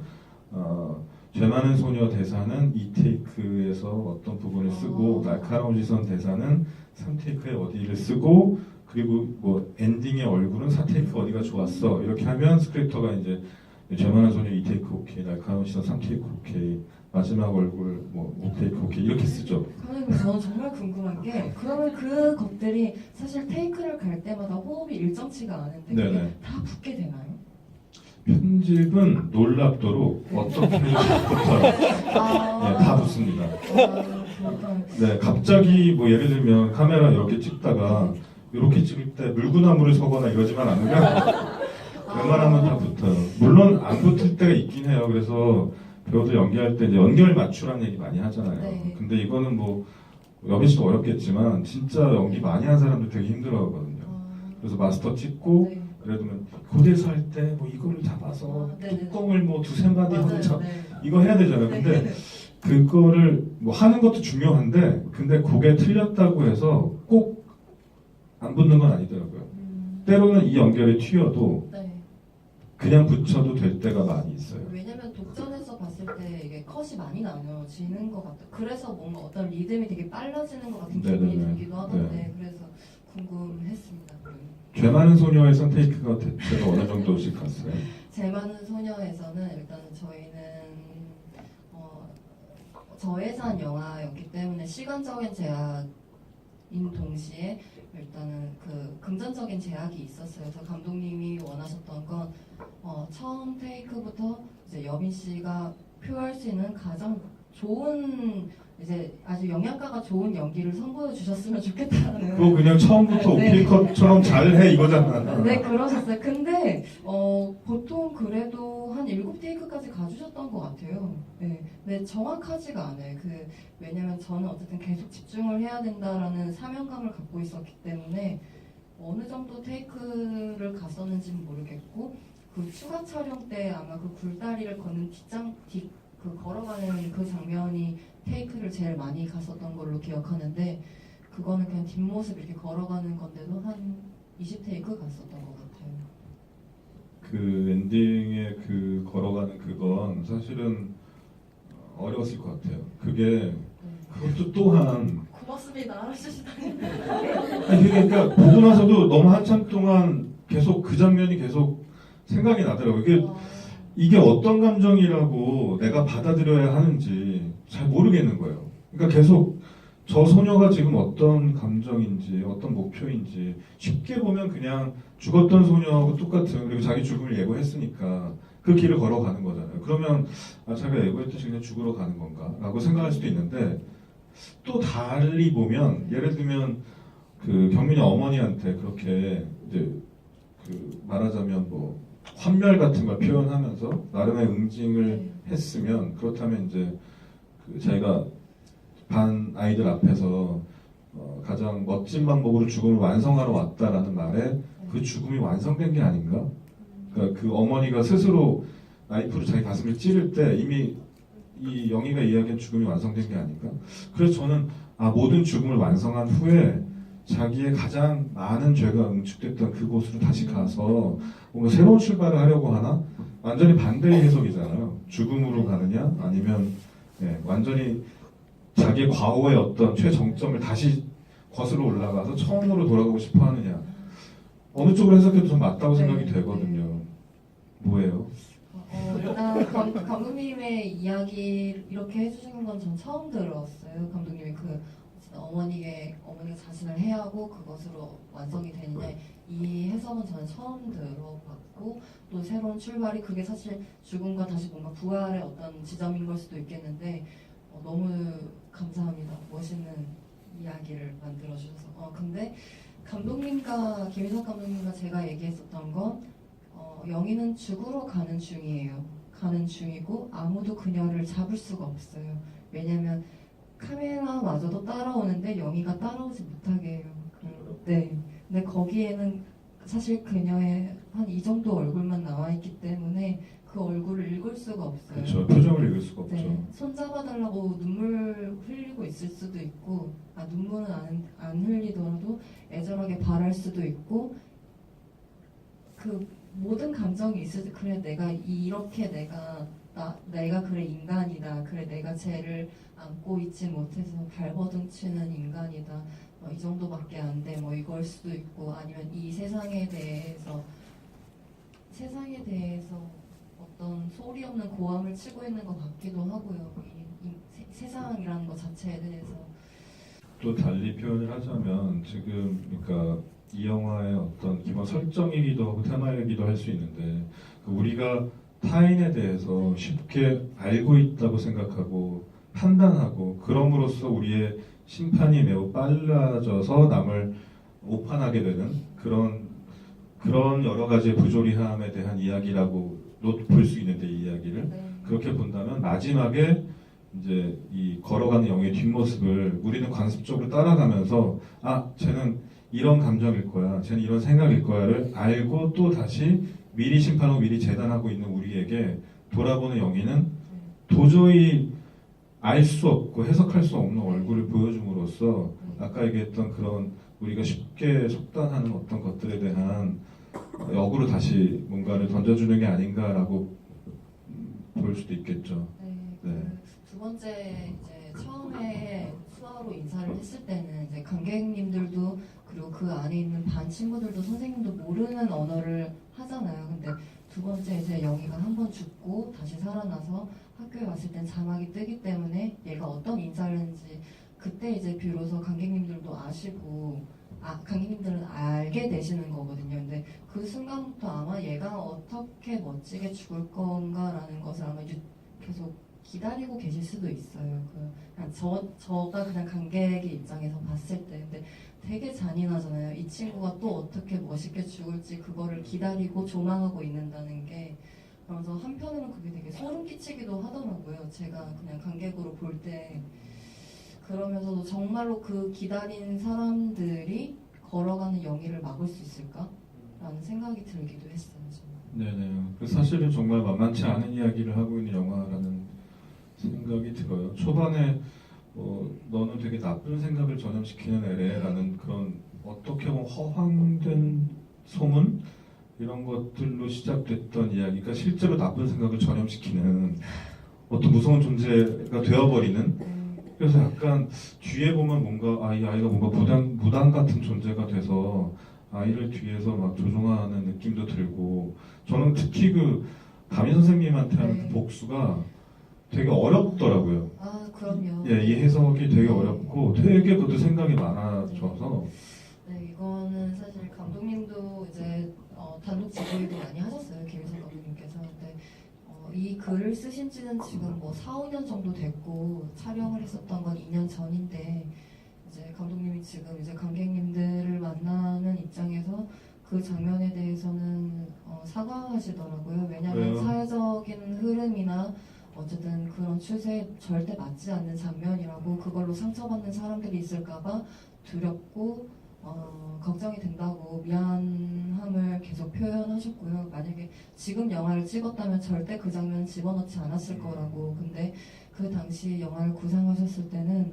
죄 많은 소녀 대사는 2테이크에서 어떤 부분을 쓰고 날카로운 시선 대사는 3테이크에 어디를 쓰고 그리고 뭐 엔딩의 얼굴은 4테이크 어디가 좋았어 이렇게 하면 스크립터가 이제 죄 많은 소녀 2테이크 오케이 날카로운 시선 3테이크 오케이 마지막 얼굴 뭐 5테이크 오케이 이렇게 쓰죠. 그러면 저는 정말 궁금한 게 그러면 그 것들이 사실 테이크를 갈 때마다 호흡이 일정치가 않은데 그게 네네. 다 붙게 되나요? 편집은 놀랍도록 어떻게 해도 붙어요. 네, 다 붙습니다. 네, 갑자기 뭐 예를 들면 카메라 이렇게 찍다가 이렇게 찍을 때 물구나무를 서거나 이러지만 않으면 웬만하면 다 붙어요. 물론 안 붙을 때가 있긴 해요. 그래서 배우들 연기할 때 이제 연결 맞추라는 얘기 많이 하잖아요. 네. 근데 이거는 뭐 여빈 씨도 어렵겠지만 진짜 연기 많이 한 사람들 되게 힘들어하거든요. 그래서 마스터 찍고 네. 예를 들면 고대서 할 때 뭐 이거를 잡아서 네네네. 뚜껑을 뭐 2-3마디 하고 맞아요. 네. 이거 해야 되잖아요. 근데 그거를 뭐 하는 것도 중요한데 근데 그게 틀렸다고 해서 꼭 안 붙는 건 아니더라고요. 때로는 이 연결이 튀어도 네. 그냥 붙여도 될 때가 많이 있어요. 왜냐면 독전에서 봤을 때 이게 컷이 많이 나눠지는 것 같아요. 그래서 뭔가 어떤 리듬이 되게 빨라지는 것 같은 기분이 네네네. 들기도 하던데 그래서 궁금했습니다. 죄 많은 소녀의 선테이크가 대체가 어느 정도씩 갔어요? 제 많은 소녀에서는 일단 저희는 저예산 영화였기 때문에 시간적인 제약인 동시에 일단은 그 금전적인 제약이 있었어요. 그래서 감독님이 원하셨던 건 처음 테이크부터 이제 여빈 씨가 표현할 수 있는 가장 좋은 이제 아주 영양가가 좋은 연기를 선보여 주셨으면 좋겠다는. 그거 그냥 처음부터 네. 오케이컷처럼 잘해 이거잖아. 네, 그러셨어요. 근데 보통 그래도 한 7테이크까지 가주셨던 것 같아요. 네, 근데 정확하지가 않아요. 왜냐면 저는 어쨌든 계속 집중을 해야 된다라는 사명감을 갖고 있었기 때문에 어느 정도 테이크를 갔었는지는 모르겠고 그 추가 촬영 때 아마 그 굴다리를 걷는 그 걸어가는 그 장면이 테이크를 제일 많이 갔었던 걸로 기억하는데 그거는 그냥 뒷모습 이렇게 걸어가는 건데도 한 20테이크 갔었던 것 같아요. 그 엔딩에 그 걸어가는 그건 사실은 어려웠을 것 같아요. 그게 그것도 또한 고맙습니다. 알아주시다니. 아니, 그러니까 보고 나서도 너무 한참 동안 계속 그 장면이 계속 생각이 나더라고요. 이게 어떤 감정이라고 내가 받아들여야 하는지 잘 모르겠는 거예요. 그러니까 계속 저 소녀가 지금 어떤 감정인지 어떤 목표인지 쉽게 보면 그냥 죽었던 소녀하고 똑같은, 그리고 자기 죽음을 예고했으니까 그 길을 걸어가는 거잖아요. 그러면 자기가 예고했듯이 그냥 죽으러 가는 건가 라고 생각할 수도 있는데, 또 달리 보면 예를 들면 그 경민이 어머니한테 그렇게 이제 그 말하자면 뭐 환멸 같은 걸 표현하면서 나름의 응징을 했으면, 그렇다면 이제 그 자기가 반 아이들 앞에서 가장 멋진 방법으로 죽음을 완성하러 왔다라는 말에 그 죽음이 완성된 게 아닌가? 그러니까 그 어머니가 스스로 나이프로 자기 가슴을 찌를 때 이미 이 영희가 이야기한 죽음이 완성된 게 아닌가? 그래서 저는 모든 죽음을 완성한 후에 자기의 가장 많은 죄가 응축됐던 그곳으로 다시 가서 뭔가 새로운 출발을 하려고 하나? 완전히 반대의 해석이잖아요. 죽음으로 가느냐? 아니면 완전히 자기의 과거의 어떤 최정점을 다시 거슬러 올라가서 처음으로 돌아가고 싶어 하느냐? 어느 쪽으로 해석해도 좀 맞다고 생각이 되거든요. 뭐예요? 일단 감독님의 이야기 이렇게 해주시는 건 전 처음 들었어요. 감독님이 그 어머니가 자신을 해하고 그것으로 완성이 되느냐, 이 해석은 저는 처음 들어봤고, 또 새로운 출발이 그게 사실 죽음과 다시 뭔가 부활의 어떤 지점인 걸 수도 있겠는데, 너무 감사합니다. 멋있는 이야기를 만들어주셔서. 근데 김희석 감독님과 제가 얘기했었던 건 영희는 죽으러 가는 중이에요. 가는 중이고 아무도 그녀를 잡을 수가 없어요. 왜냐면 카메라마저도 따라오는데 영희가 따라오지 못하게 해요. 네. 근데 거기에는 사실 그녀의 한 이 정도 얼굴만 나와 있기 때문에 그 얼굴을 읽을 수가 없어요. 그렇죠. 표정을 읽을 수가 없죠. 네. 손 잡아달라고 눈물 흘리고 있을 수도 있고, 눈물은 안 흘리더라도 애절하게 바랄 수도 있고, 그 모든 감정이 있을 때, 그래 내가 이렇게 내가 그래 인간이다, 그래 내가 쟤를 안고 있지 못해서 발버둥치는 인간이다, 이 정도밖에 안 돼, 뭐 이걸 수도 있고, 아니면 이 세상에 대해서 어떤 소리 없는 고함을 치고 있는 것 같기도 하고요. 이 세상이라는 것 자체에 대해서. 또 달리 표현을 하자면 지금 그러니까 이 영화의 어떤 기본 설정이기도 하고 테마이기도 할 수 있는데, 우리가 타인에 대해서 쉽게 알고 있다고 생각하고 판단하고, 그럼으로써 우리의 심판이 매우 빨라져서 남을 오판하게 되는 그런 여러 가지의 부조리함에 대한 이야기라고 볼 수 있는데, 이 이야기를 그렇게 본다면 마지막에 이제 이 걸어가는 영의 뒷모습을 우리는 관습적으로 따라가면서 쟤는 이런 감정일 거야, 쟤는 이런 생각일 거야를 알고 또 다시 미리 심판하고 미리 재단하고 있는 우리에게 돌아보는 영희는 도저히 알 수 없고 해석할 수 없는 얼굴을 보여줌으로써 아까 얘기했던 그런 우리가 쉽게 속단하는 어떤 것들에 대한 역으로 다시 뭔가를 던져주는 게 아닌가라고 볼 수도 있겠죠. 네. 두 번째 이제 처음에 수화로 인사를 했을 때는 이제 관객님들도 그리고 그 안에 있는 반 친구들도 선생님도 모르는 언어를 하잖아요. 근데 두 번째 이제 영희가 한 번 죽고 다시 살아나서 학교에 왔을 땐 자막이 뜨기 때문에 얘가 어떤 인사를 했는지 그때 이제 비로소 관객님들도 아시고 관객님들은 알게 되시는 거거든요. 근데 그 순간부터 아마 얘가 어떻게 멋지게 죽을 건가라는 것을 아마 계속 기다리고 계실 수도 있어요. 그냥 저가 그냥 관객의 입장에서 봤을 때. 근데 되게 잔인하잖아요. 이 친구가 또 어떻게 멋있게 죽을지 그거를 기다리고 조망하고 있는다는 게. 그래서 한편으로는 그게 되게 소름 끼치기도 하더라고요. 제가 그냥 관객으로 볼 때. 그러면서도 정말로 그 기다린 사람들이 걸어가는 영희를 막을 수 있을까? 라는 생각이 들기도 했어요. 네네. 사실은 정말 만만치 않은 이야기를 하고 있는 영화라는 생각이 들어요. 초반에 너는 되게 나쁜 생각을 전염시키는 애래라는 그런 어떻게 보면 허황된 소문 이런 것들로 시작됐던 이야기가 실제로 나쁜 생각을 전염시키는 어떤 무서운 존재가 되어버리는 그래서 약간 뒤에 보면 뭔가 이 아이가 뭔가 무당 같은 존재가 돼서 아이를 뒤에서 막 조종하는 느낌도 들고 저는 특히 그 담임 선생님한테 하는 네. 그 복수가 되게 어렵더라고요. 아, 그럼요. 예, 이 해석이 되게 어렵고 되게 그것도 생각이 많아져서 네, 이거는 사실 감독님도 이제 단독 지도도 많이 하셨어요. 김희선 감독님께서. 근데 이 글을 쓰신 지는 지금 뭐 4, 5년 정도 됐고 촬영을 했었던 건 2년 전인데 이제 감독님이 지금 이제 관객님들을 만나는 입장에서 그 장면에 대해서는 사과하시더라고요. 왜냐하면 왜요? 사회적인 흐름이나 어쨌든 그런 추세에 절대 맞지 않는 장면이라고 그걸로 상처받는 사람들이 있을까봐 두렵고 걱정이 된다고 미안함을 계속 표현하셨고요. 만약에 지금 영화를 찍었다면 절대 그 장면은 집어넣지 않았을 거라고. 근데 그 당시 영화를 구상하셨을 때는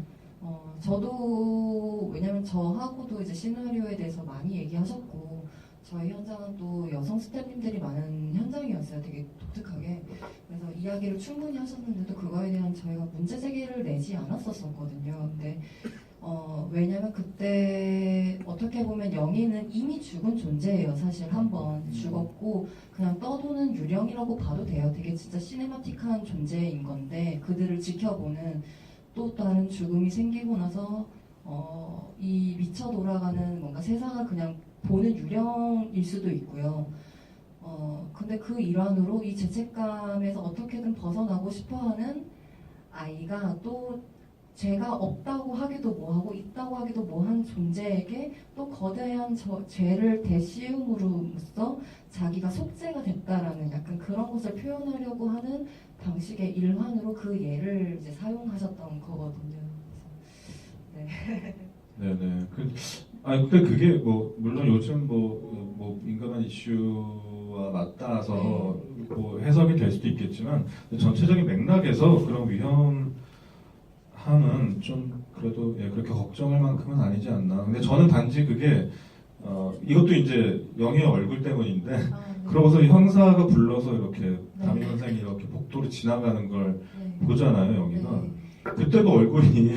저도 왜냐면 저하고도 이제 시나리오에 대해서 많이 얘기하셨고 저희 현장은 또 여성 스태프님들이 많은 현장이었어요. 되게 독특하게. 그래서 이야기를 충분히 하셨는데도 그거에 대한 저희가 문제 제기를 내지 않았었거든요. 근데 왜냐면 그때 어떻게 보면 영희는 이미 죽은 존재예요. 사실 한번 죽었고 그냥 떠도는 유령이라고 봐도 돼요. 되게 진짜 시네마틱한 존재인 건데 그들을 지켜보는 또 다른 죽음이 생기고 나서 이 미쳐 돌아가는 뭔가 세상을 그냥 보는 유령일 수도 있고요. 근데 그 일환으로 이 죄책감에서 어떻게든 벗어나고 싶어하는 아이가 또 죄가 없다고 하기도 뭐하고 있다고 하기도 뭐한 존재에게 또 거대한 죄를 대씌움으로써 자기가 속죄가 됐다라는 약간 그런 것을 표현하려고 하는 방식의 일환으로 그 예를 이제 사용하셨던 거거든요. 그래서, 네. 네네. 근데 그게 뭐 물론 요즘 뭐 민감한 이슈와 맞닿아서 뭐 해석이 될 수도 있겠지만 전체적인 맥락에서 그런 위험함은 좀 그래도 그렇게 걱정할 만큼은 아니지 않나. 근데 저는 단지 그게 이것도 이제 영희의 얼굴 때문인데 네. 그러고서 형사가 불러서 이렇게 네. 담임 선생이 이렇게 복도로 지나가는 걸 네. 보잖아요, 영희가. 네. 그때도 얼굴이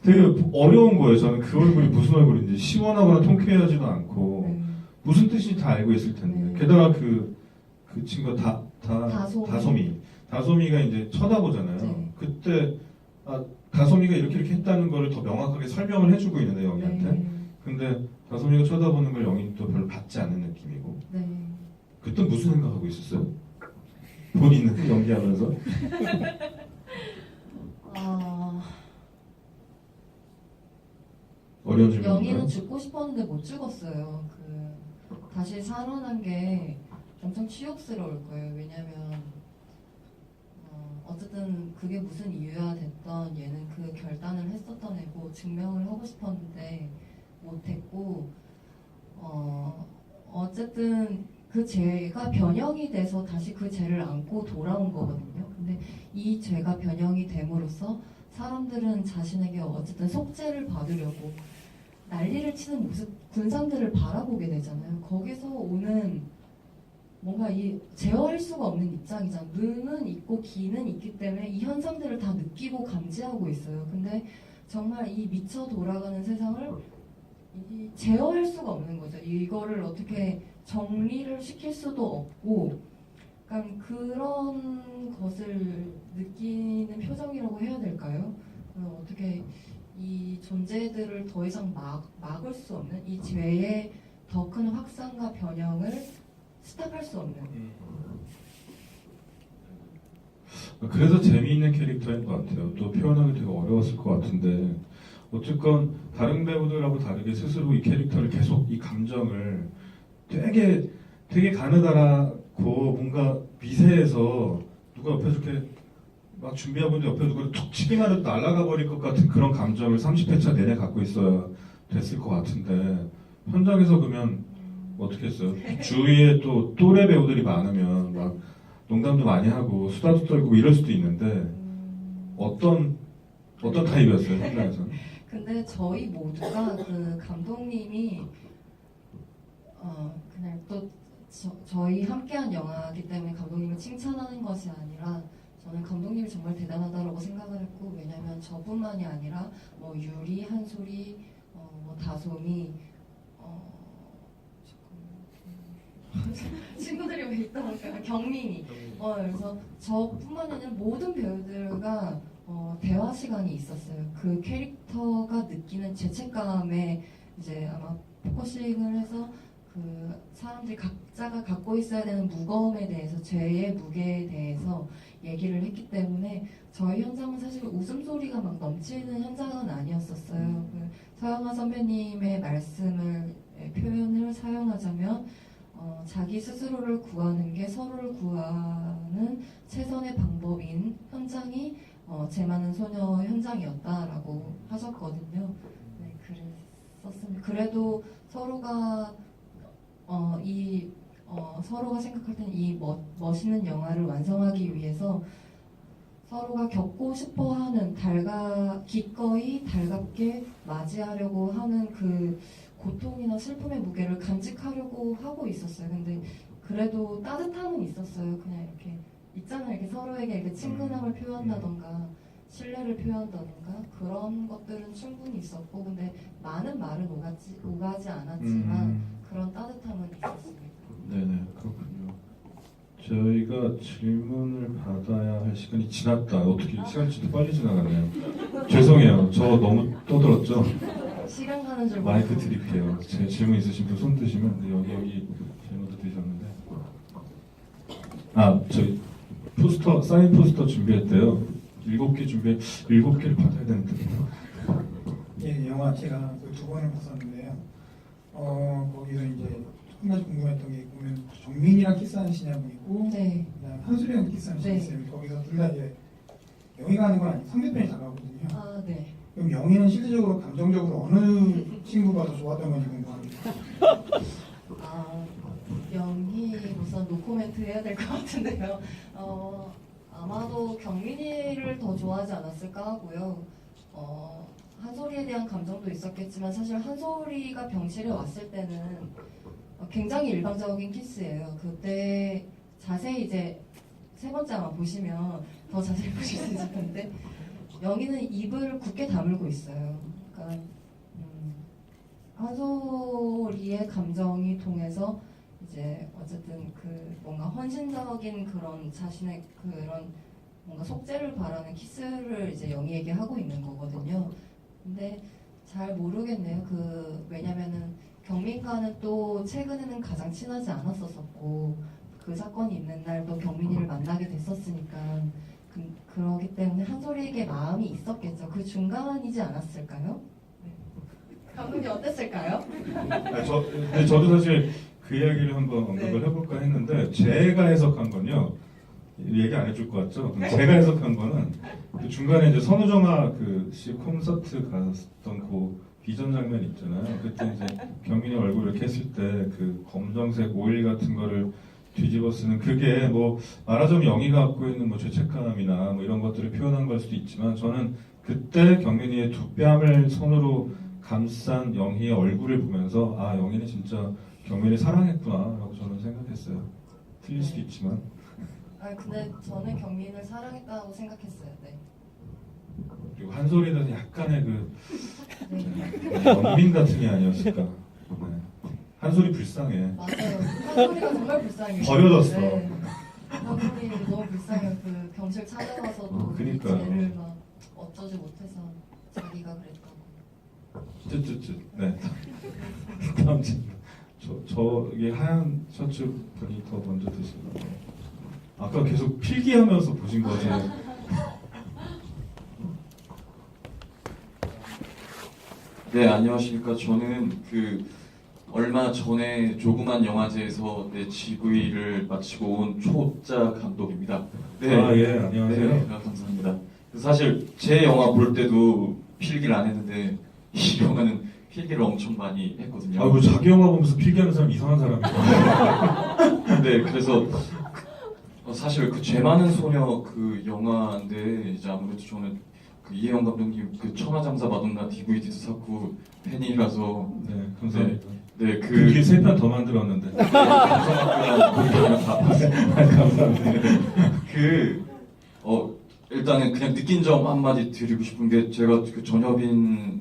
되게 어려운 거예요. 저는 그 얼굴이 무슨 얼굴인지 시원하거나 통쾌하지도 않고 네. 무슨 뜻인지 다 알고 있을 텐데 네. 게다가 그 친구가 다솜이. 다솜이가 이제 쳐다보잖아요. 네. 그때 다솜이가 이렇게 했다는 거를 더 명확하게 설명을 해주고 있는데 영희한테. 네. 근데 다솜이가 쳐다보는 걸 영희는 또 별로 받지 않는 느낌이고. 네. 그때 무슨 생각하고 있었어요? 본인은 연기하면서? 어려운 질문인가요? 영희는 죽고 싶었는데 못 죽었어요. 다시 살아난 게 엄청 치욕스러울 거예요. 왜냐면 어쨌든 그게 무슨 이유야 됐던 얘는 그 결단을 했었던 애고 증명을 하고 싶었는데 못했고 어쨌든 그 죄가 변형이 돼서 다시 그 죄를 안고 돌아온 거거든요. 근데 이 죄가 변형이 됨으로써 사람들은 자신에게 어쨌든 속죄를 받으려고 난리를 치는 모습 군상들을 바라보게 되잖아요. 거기서 오는 뭔가 이 제어할 수가 없는 입장이잖아요. 능은 있고 기는 있기 때문에 이 현상들을 다 느끼고 감지하고 있어요. 근데 정말 이 미쳐 돌아가는 세상을 제어할 수가 없는 거죠. 이거를 어떻게 정리를 시킬 수도 없고, 약간 그런 것을 느끼는 표정이라고 해야 될까요? 어떻게 이 존재들을 더 이상 막을 수 없는 이 죄의 더 큰 확산과 변형을 스탑할 수 없는. 그래서 재미있는 캐릭터인 것 같아요. 또 표현하기 되게 어려웠을 것 같은데 어쨌건 다른 배우들하고 다르게 스스로 이 캐릭터를 계속 이 감정을 되게 가느다랗고 뭔가 미세해서 누가 옆에서 이렇게 막 준비하고 있는데 옆에 누가 툭 치기만 해도 날아가 버릴 것 같은 그런 감정을 30회차 내내 갖고 있어야 됐을 것 같은데 현장에서 그러면 어떻게 했어요? 주위에 또 또래 배우들이 많으면 막 농담도 많이 하고 수다도 떨고 이럴 수도 있는데 어떤 타입이었어요 현장에서는? 근데 저희 모두가 그 감독님이 그냥 또 저희 함께한 영화이기 때문에 감독님을 칭찬하는 것이 아니라 저는 감독님이 정말 대단하다고 생각을 했고, 왜냐면 저뿐만이 아니라 뭐 유리, 한솔이, 뭐 다솜이, 친구들이 왜 있다 보니까 경민이, 그래서 저뿐만이 아니라 모든 배우들과 대화 시간이 있었어요. 그 캐릭터가 느끼는 죄책감에 이제 아마 포커싱을 해서 그 사람들이 각자가 갖고 있어야 되는 무거움에 대해서, 죄의 무게에 대해서 얘기를 했기 때문에 저희 현장은 사실 웃음소리가 막 넘치는 현장은 아니었었어요. 그 서영아 선배님의 말씀을, 표현을 사용하자면 자기 스스로를 구하는 게 서로를 구하는 최선의 방법인 현장이 제 많은 소녀 현장이었다라고 하셨거든요. 네, 그랬었습니다. 그래도 서로가 서로가 생각할 때는 이 멋있는 영화를 완성하기 위해서 서로가 겪고 싶어하는 기꺼이 달갑게 맞이하려고 하는 그 고통이나 슬픔의 무게를 간직하려고 하고 있었어요. 근데 그래도 따뜻함은 있었어요. 그냥 이렇게 있잖아요. 이렇게 서로에게 이렇게 친근함을 표현한다던가 신뢰를 표현한다던가 그런 것들은 충분히 있었고, 근데 많은 말은 오가지 않았지만 그런 따뜻함은 있었습니다. 네네, 그렇군요. 저희가 질문을 받아야 할 시간이 지났다. 어떻게 시간이 진짜 빨리 지나가네요. 죄송해요. 저 너무 떠들었죠? 시간 가는 줄 마이크 모르고. 드릴게요. 제 질문 있으신 분 손 드시면 여기 질문도 드셨는데. 저희 사인 포스터 준비했대요. 7개를 받아야 되는데. 예, 영화 제가 그 2번을 봤었는데요. 거기서 이제 한 가지 궁금했던 게, 보면 정민이랑 키스하는 씬이 한 번 있고, 네. 그다음 한수리랑 키스하는 씬이 네. 있어요. 거기서 둘 다 이제 영희가 하는 건 아니고 상대편이 다가오거든요. 아, 네. 그럼 영희는 실질적으로 감정적으로 어느 친구가 더 좋았던 건지 궁금합니다. 영희로서 노코멘트 해야 될 것 같은데요. 아마도 경민이를 더 좋아하지 않았을까 하고요. 한솔이에 대한 감정도 있었겠지만 사실 한솔이가 병실에 왔을 때는 굉장히 일방적인 키스예요. 그때 자세히 이제 3번째 아마 보시면 더 자세히 보실 수 있을 텐데, 영희는 입을 굳게 다물고 있어요. 그러니까 한솔이의 감정이 통해서 이제 어쨌든 그 뭔가 헌신적인 그런 자신의 그런 뭔가 속죄를 바라는 키스를 이제 영희에게 하고 있는 거거든요. 근데 잘 모르겠네요. 왜냐면은 경민과는 또 최근에는 가장 친하지 않았었고, 그 사건이 있는 날도 경민이를 만나게 됐었으니까 그러기 때문에 한솔이에게 마음이 있었겠죠. 그 중간이지 않았을까요? 네. 감독님 어땠을까요? 근데 저도 사실 그 이야기를 한번 언급을 해볼까 했는데, 제가 해석한 건요, 얘기 안 해줄 것 같죠? 제가 해석한 거는 그 중간에 이제 선우정아 씨 콘서트 갔던 그 비전 장면 있잖아요. 그때 이제 경민이 얼굴 이렇게 했을 때 그 검정색 오일 같은 거를 뒤집어 쓰는, 그게 뭐 말하자면 영희가 갖고 있는 뭐 죄책감이나 뭐 이런 것들을 표현한 걸 수도 있지만, 저는 그때 경민이의 두 뺨을 손으로 감싼 영희의 얼굴을 보면서 영희는 진짜 경민이를 사랑했구나라고 저는 생각했어요. 틀릴 수도 있지만. 근데 저는 경민을 사랑했다고 생각했어요. 네. 그리고 한솔이는 약간의 네. 연민 같은 게 아니었을까. 네. 한솔이 불쌍해. 맞아요. 한솔이가 정말 불쌍해요. 버려졌어. 네. 한솔이 너무 불쌍해요. 그 경찰 찾아와서도 그러니까요. 쟤를 막 어쩌지 못해서 자기가 그랬다고. 쯧쯧쯧. 네. 다음 질문. 저기 하얀 셔츠 분이 더 먼저 드시나요? 아까 계속 필기하면서 보신 거죠? 네, 안녕하십니까. 저는 얼마 전에 조그만 영화제에서 GV를 마치고 온 초짜 감독입니다. 네. 예, 안녕하세요. 네, 감사합니다. 사실 제 영화 볼 때도 필기를 안 했는데 이 영화는 필기를 엄청 많이 했거든요. 뭐 자기 영화 보면서 필기하는 사람 이상한 사람이야. 네, 그래서 사실 죄 많은 소녀 영화인데, 이제 아무래도 저는 이혜영 감독님 천하장사 마돈나 DVD도 샀고 팬이라서. 네, 감사합니다. 네, 그 뒤에 3편 더 만들었는데. 감사합니다. 감사합니다. 일단은 그냥 느낀 점 한마디 드리고 싶은 게 제가 그 전여빈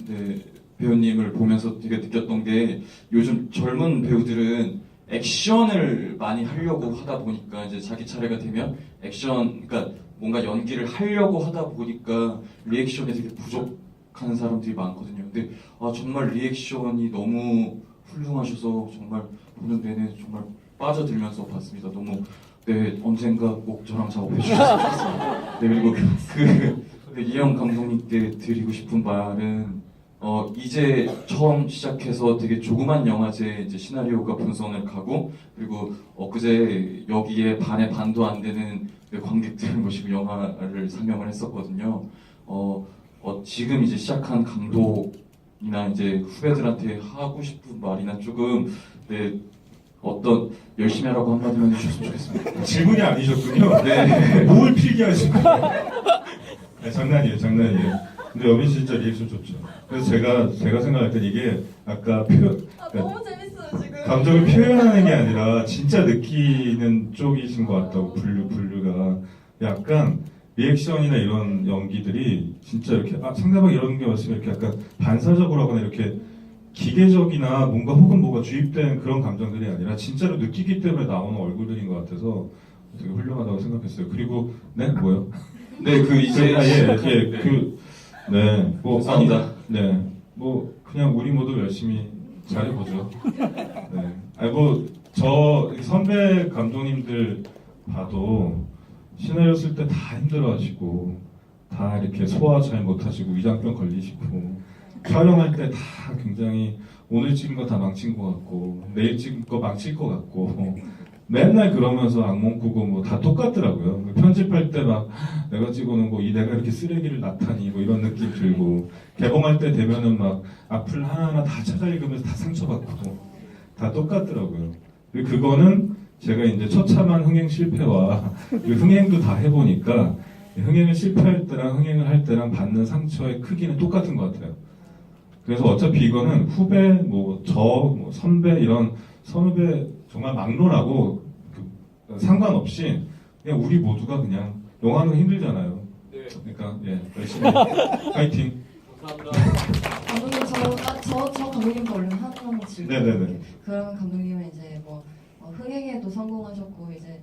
배우님을 보면서 되게 느꼈던 게 요즘 젊은 배우들은 액션을 많이 하려고 하다 보니까 이제 자기 차례가 되면 그러니까 뭔가 연기를 하려고 하다 보니까 리액션이 되게 부족한 사람들이 많거든요. 근데 정말 리액션이 너무 훌륭하셔서 정말 보는 내내 정말 빠져들면서 봤습니다. 너무 언젠가 꼭 저랑 작업해 주셨으면 좋겠습니다. 그리고 이영 감독님께 드리고 싶은 말은 이제 처음 시작해서 되게 조그만 영화제 이제 시나리오가 본선을 가고 그리고 엊그제 여기에 반의 반도 안 되는 관객들을 모시고 영화를 상영을 했었거든요. 지금 이제 시작한 감독이나 이제 후배들한테 하고 싶은 말이나 조금 어떤 열심히 하라고 한마디만 해주셨으면 좋겠습니다. 질문이 아니셨군요. 네. 뭘 필기하신 거예요? 장난이에요. 근데 여빈 씨 진짜 리액션 좋죠. 그래서 제가 생각할 때 이게 아까 너무 재밌어요 지금. 감정을 표현하는 게 아니라 진짜 느끼는 쪽이신 것 같다고 분류가 약간 리액션이나 이런 연기들이 진짜 이렇게 상대방 이런 게 왔으면 이렇게 약간 반사적으로 하거나 이렇게 기계적이나 뭔가 혹은 뭐가 주입된 그런 감정들이 아니라 진짜로 느끼기 때문에 나오는 얼굴들인 것 같아서 되게 훌륭하다고 생각했어요. 그리고 뭐요? 뭐 죄송합니다. 뭐 그냥 우리 모두 열심히 잘해보죠. 저 선배 감독님들 봐도 시나리오 쓸 때 다 힘들어하시고 다 이렇게 소화 잘 못하시고 위장병 걸리시고 촬영할 때 다 굉장히 오늘 찍은 거 다 망친 것 같고 내일 찍은 거 망칠 것 같고 맨날 그러면서 악몽 꾸고 뭐 다 똑같더라고요. 편집할 때 막 내가 찍어놓은 거 내가 이렇게 쓰레기를 낳다니 뭐 이런 느낌 들고 개봉할 때 되면은 막 악플 하나하나 다 찾아 읽으면서 다 상처받고 다 똑같더라고요. 그리고 그거는 제가 이제 처참한 흥행 실패와 흥행도 다 해보니까 흥행을 실패할 때랑 흥행을 할 때랑 받는 상처의 크기는 똑같은 것 같아요. 그래서 어차피 이거는 후배, 선배 이런 선후배 정말 막론하고 상관없이 그냥 우리 모두가 그냥 영화는 힘들잖아요. 그러니까 열심히 파이팅. 감독님 저 감독님도 얼른 하나만 질문. 네네네. 그러면 감독님은 이제 흥행에도 성공하셨고 이제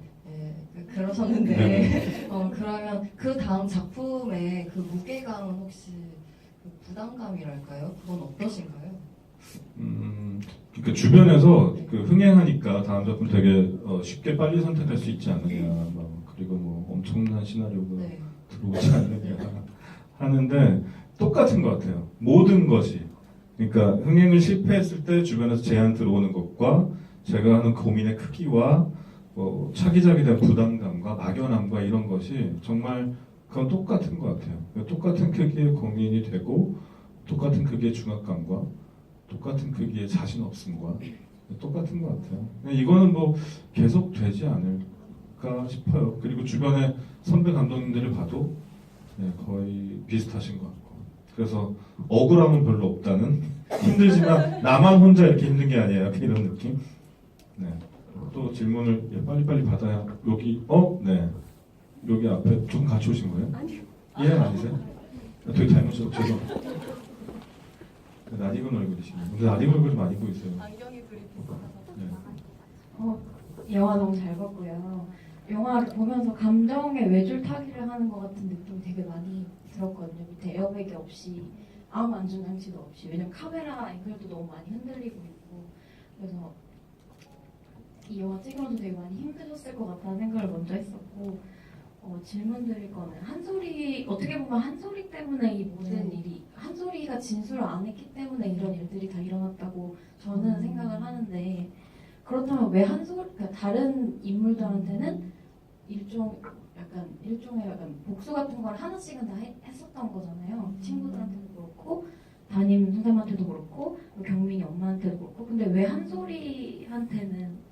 그러셨는데 네네. 그러면 그 다음 작품의 그 무게감은 혹시 그 부담감이랄까요? 그건 어떠신가요? 그러니까 주변에서 흥행하니까 다음 작품 되게 쉽게 빨리 선택할 수 있지 않느냐, 그리고 뭐 엄청난 시나리오가 네. 들어오지 않느냐 하는데 똑같은 것 같아요. 모든 것이. 그러니까 흥행을 실패했을 때 주변에서 제안 들어오는 것과 제가 하는 고민의 크기와 차기작에 대한 부담감과 막연함과 이런 것이 정말 그건 똑같은 것 같아요. 똑같은 크기의 고민이 되고 똑같은 크기의 중압감과 똑같은 크기의 자신 없음과 똑같은 것 같아요. 이거는 뭐 계속 되지 않을까 싶어요. 그리고 주변에 선배 감독님들을 봐도 거의 비슷하신 것 같고 그래서 억울함은 별로 없다는 힘들지만 나만 혼자 이렇게 힘든 게 아니에요. 이런 느낌. 또 질문을 빨리빨리 받아야 여기 여기 앞에 좀 같이 오신 거예요? 아니요. 아니세요? 되게 닮으셔서 죄송합니다. 낯익은 얼굴이시네요. 근데 낯익은 얼굴 많이 보이세요. 안경이 둘이 네. 영화 너무 잘 봤고요. 영화를 보면서 감정의 외줄타기를 하는 것 같은 느낌이 되게 많이 들었거든요. 밑에 에어백이 없이 아무 안전장치도 없이 왜냐면 카메라 앵글도 너무 많이 흔들리고 있고 그래서 이 영화 찍으면서 되게 많이 힘드셨을 것 같다는 생각을 먼저 했었고 질문 드릴 거는 어떻게 보면 한소리 때문에 이 모든 일이 한소리가 진술을 안 했기 때문에 이런 일들이 다 일어났다고 저는 생각을 하는데 그렇다면 왜 그러니까 다른 인물들한테는 일종의 약간 복수 같은 걸 하나씩은 다 했었던 거잖아요. 친구들한테도 그렇고 담임 선생님한테도 그렇고 경민이 엄마한테도 그렇고 근데 왜 한소리한테는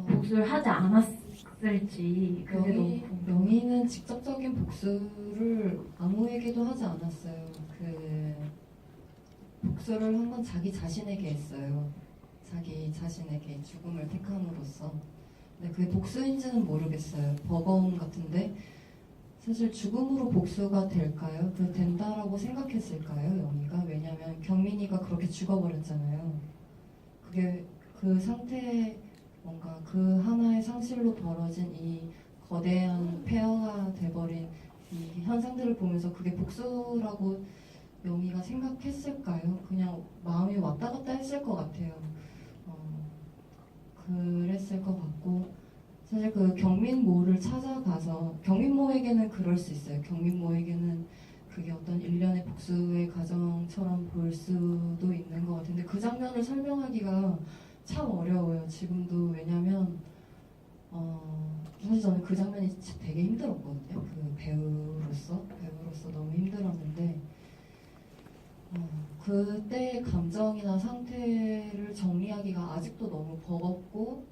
복수를 하지 않았을지 그게 너무 궁금해요. 명희는 직접적인 복수를 아무에게도 하지 않았어요. 복수를 한 건 자기 자신에게 했어요. 자기 자신에게 죽음을 택함으로써. 근데 그게 복수인지는 모르겠어요. 버거움 같은데 사실 죽음으로 복수가 될까요? 그 된다라고 생각했을까요, 영희가? 왜냐면 경민이가 그렇게 죽어버렸잖아요. 그게 그 상태 뭔가 그 하나의 상실로 벌어진 이 거대한 폐허가 돼버린 이 현상들을 보면서 그게 복수라고 영희가 생각했을까요? 그냥 마음이 왔다 갔다 했을 것 같아요. 그랬을 것 같고 사실 그 경민모를 찾아가서 경민모에게는 그럴 수 있어요. 경민모에게는 그게 어떤 일련의 복수의 과정처럼 볼 수도 있는 것 같은데 그 장면을 설명하기가 참 어려워요. 지금도 왜냐면 사실 저는 그 장면이 되게 힘들었거든요. 그 배우로서 너무 힘들었는데 그때의 감정이나 상태를 정리하기가 아직도 너무 버겁고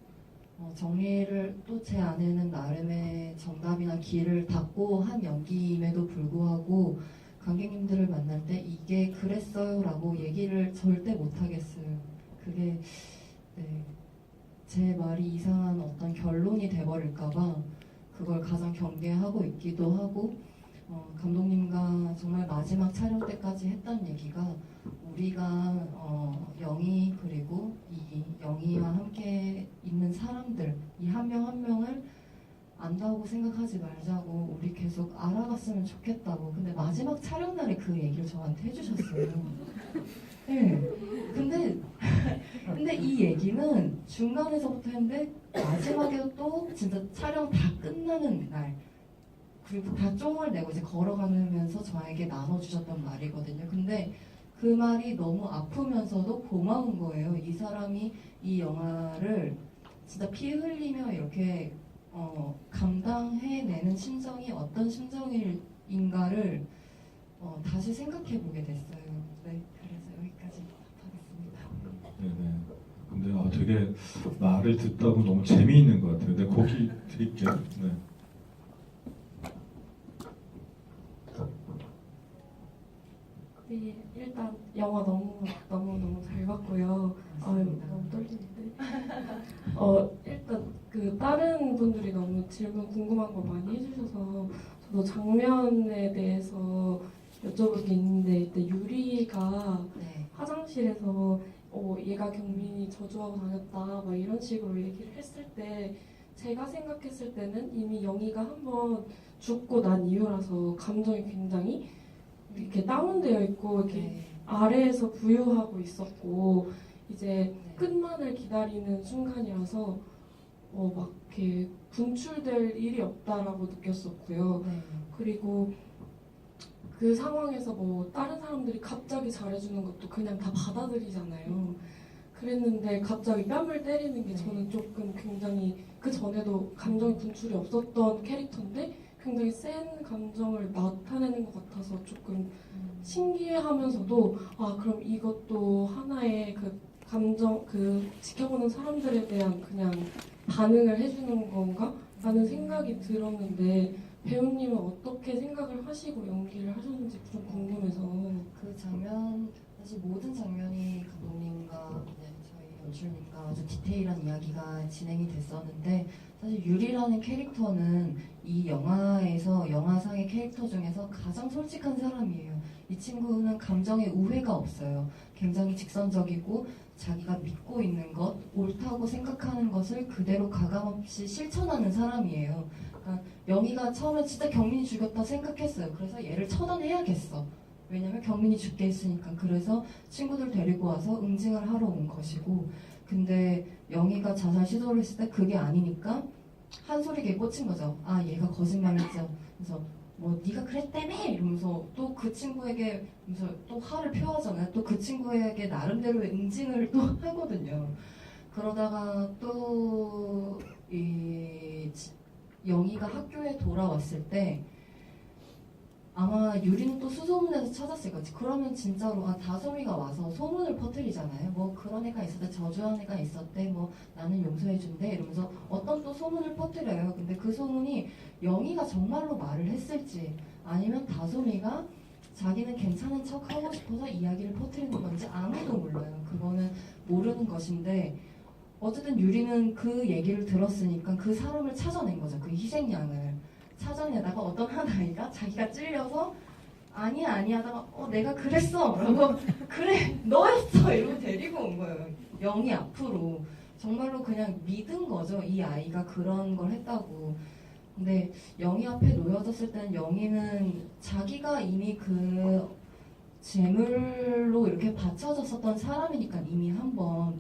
정리를 또 제 안에는 나름의 정답이나 길을 닫고 한 연기임에도 불구하고 관객님들을 만날 때 이게 그랬어요 라고 얘기를 절대 못하겠어요. 그게 네, 제 말이 이상한 어떤 결론이 돼버릴까봐 그걸 가장 경계하고 있기도 하고 감독님과 정말 마지막 촬영 때까지 했던 얘기가 우리가 영희 그리고 이 영희와 함께 있는 사람들 이 한 명 한 명을 안다고 생각하지 말자고 우리 계속 알아갔으면 좋겠다고. 근데 마지막 촬영 날에 그 얘기를 저한테 해주셨어요. 네. 근데 이 얘기는 중간에서부터 했는데 마지막에 또 진짜 촬영 다 끝나는 날 그리고 다 쫑을 내고 이제 걸어가면서 저에게 나눠주셨던 말이거든요. 근데 그 말이 너무 아프면서도 고마운 거예요. 이 사람이 이 영화를 진짜 피 흘리며 이렇게 감당해내는 심정이 어떤 심정인가를 다시 생각해보게 됐어요. 네, 그래서 여기까지 하겠습니다. 네네. 근데 되게 말을 듣다고 너무 재미있는 것 같아요. 네, 고기 드릴게요. 네. 네, 일단 영화 너무 잘 봤고요. 아유, 너무 떨리는데. 일단 그 다른 분들이 너무 질문 궁금한 거 많이 해주셔서 저도 장면에 대해서 여쭤볼 게 있는데 이때 유리가 네. 화장실에서 얘가 경민이 저주하고 다녔다 막 이런 식으로 얘기를 했을 때 제가 생각했을 때는 이미 영희가 한번 죽고 난 이후라서 감정이 굉장히 이렇게 다운되어 있고 이렇게 네. 아래에서 부유하고 있었고 이제 네. 끝만을 기다리는 순간이라서 막 이렇게 분출될 일이 없다라고 느꼈었고요. 네. 그리고 그 상황에서 뭐 다른 사람들이 갑자기 잘해주는 것도 그냥 다 받아들이잖아요. 그랬는데 갑자기 뺨을 때리는 게 저는 조금 굉장히 그 전에도 감정이 분출이 없었던 캐릭터인데 굉장히 센 감정을 나타내는 것 같아서 조금 신기해하면서도 그럼 이것도 하나의 그 감정 그 지켜보는 사람들에 대한 그냥 반응을 해주는 건가? 라는 생각이 들었는데 배우님은 어떻게 생각을 하시고 연기를 하셨는지 좀 궁금해서. 그 장면 사실 모든 장면이 감독님과 저희 연출님과 아주 디테일한 이야기가 진행이 됐었는데 사실 유리라는 캐릭터는 이 영화에서 영화상의 캐릭터 중에서 가장 솔직한 사람이에요. 이 친구는 감정에 우회가 없어요. 굉장히 직선적이고 자기가 믿고 있는 것, 옳다고 생각하는 것을 그대로 가감없이 실천하는 사람이에요. 그러니까 영희가 처음에 진짜 경민이 죽였다 생각했어요. 그래서 얘를 처단해야겠어. 왜냐면 경민이 죽게 했으니까. 그래서 친구들 데리고 와서 응징을 하러 온 것이고 근데 영희가 자살 시도를 했을 때 그게 아니니까 한 소리에 꽂힌 거죠. 얘가 거짓말했죠. 그래서 뭐 네가 그랬다며 이러면서 또 그 친구에게 또 화를 표하잖아요. 또 그 친구에게 나름대로의 응징을 또 하거든요. 그러다가 또 이 영희가 학교에 돌아왔을 때 아마 유리는 또 수소문에서 찾았을 거지. 그러면 진짜로 다솜이가 와서 소문을 퍼뜨리잖아요. 뭐 그런 애가 있었대, 저주한 애가 있었대, 뭐 나는 용서해준대 이러면서 어떤 또 소문을 퍼뜨려요. 근데 그 소문이 영희가 정말로 말을 했을지 아니면 다솜이가 자기는 괜찮은 척 하고 싶어서 이야기를 퍼뜨리는 건지 아무도 몰라요. 그거는 모르는 것인데 어쨌든 유리는 그 얘기를 들었으니까 그 사람을 찾아낸 거죠. 그 희생양을 책상에다가 어떤 한 아이가 자기가 찔려서 아니야 하다가 내가 그랬어 라고 그래 너였어 이러고 데리고 온 거예요. 영희 앞으로 정말로 그냥 믿은 거죠. 이 아이가 그런 걸 했다고. 근데 영희 앞에 놓여졌을 때는 영희는 자기가 이미 그 재물로 이렇게 받쳐졌었던 사람이니까 이미 한번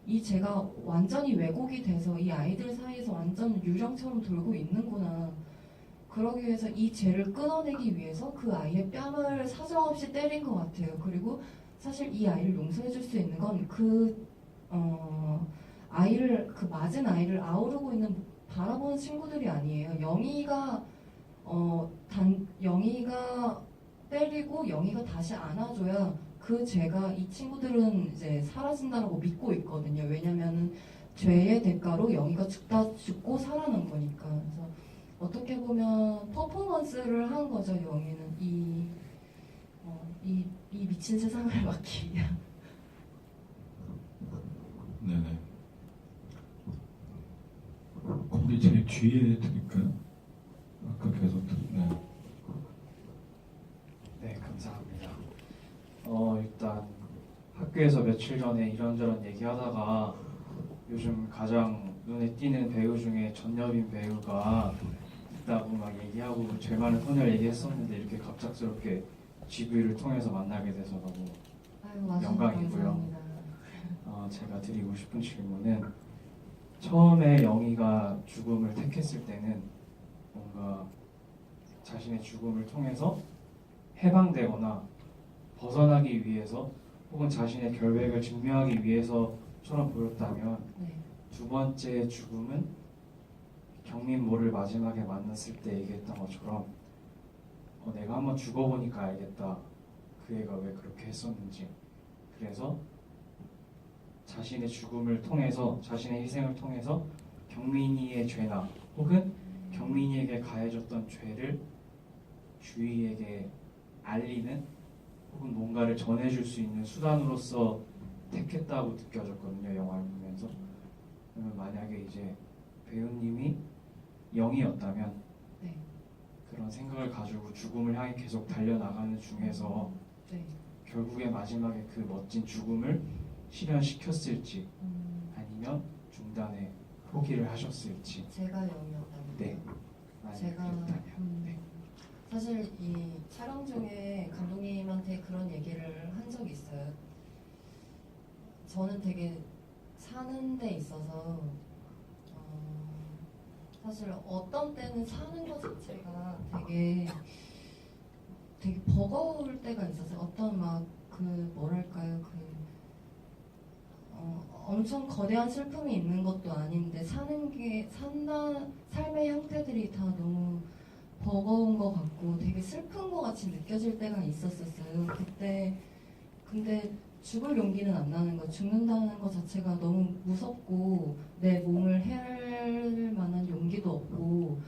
이 제가 완전히 왜곡이 돼서 이 아이들 사이에서 완전 유령처럼 돌고 있는구나. 그러기 위해서 이 죄를 끊어내기 위해서 그 아이의 뺨을 사정없이 때린 것 같아요. 그리고 사실 이 아이를 용서해 줄 수 있는 건 아이를 그 맞은 아이를 아우르고 있는 바라보는 친구들이 아니에요. 영희가 때리고 영희가 다시 안아줘야 그 죄가 이 친구들은 이제 사라진다라고 믿고 있거든요. 왜냐면은 죄의 대가로 영희가 죽고 살아난 거니까. 그래서 어떻게 보면 퍼포먼스를 한 거죠. 영희는 이 미친 세상을 막기 위한. 네네. 거기 제일 뒤에 드릴까요? 아까 계속 네. 네, 감사합니다. 일단 학교에서 며칠 전에 이런저런 얘기하다가 요즘 가장 눈에 띄는 배우 중에 전여빈 배우가 있다고 막 얘기하고 제일 많은 헌혈 얘기했었는데 이렇게 갑작스럽게 GV를 통해서 만나게 돼서 너무 아유, 와주셔서 영광이고요. 감사합니다. 제가 드리고 싶은 질문은 처음에 영희가 죽음을 택했을 때는 뭔가 자신의 죽음을 통해서 해방되거나 벗어나기 위해서 혹은 자신의 결백을 증명하기 위해서처럼 보였다면 네. 두 번째 죽음은 경민모를 마지막에 만났을 때 얘기했던 것처럼 내가 한번 죽어보니까 알겠다. 그 애가 왜 그렇게 했었는지. 그래서 자신의 죽음을 통해서 자신의 희생을 통해서 경민이의 죄나 혹은 경민이에게 가해졌던 죄를 주위에게 알리는 혹은 뭔가를 전해줄 수 있는 수단으로서 택했다고 느껴졌거든요. 영화를 보면서. 그러면 만약에 이제 배우님이 영이었다면 네. 그런 생각을 가지고 죽음을 향해 계속 달려나가는 중에서 네. 결국에 마지막에 그 멋진 죽음을 실현시켰을지 아니면 중단에 포기를 하셨을지. 제가 영이었다면. 네. 만약에 제가 그랬다면. 네. 사실 이 촬영 중에 감독님한테 그런 얘기를 한 적이 있어요. 저는 되게 사는 데 있어서 사실 어떤 때는 사는 것 자체가 되게 버거울 때가 있었어요. 어떤 막 그 뭐랄까요 엄청 거대한 슬픔이 있는 것도 아닌데 삶의 형태들이 다 너무 버거운 것 같고 되게 슬픈 것 같이 느껴질 때가 있었어요. 그때 근데 죽을 용기는 안 나는 거, 죽는다는 것 자체가 너무 무섭고 내 몸을 해할 만한 용기도 없고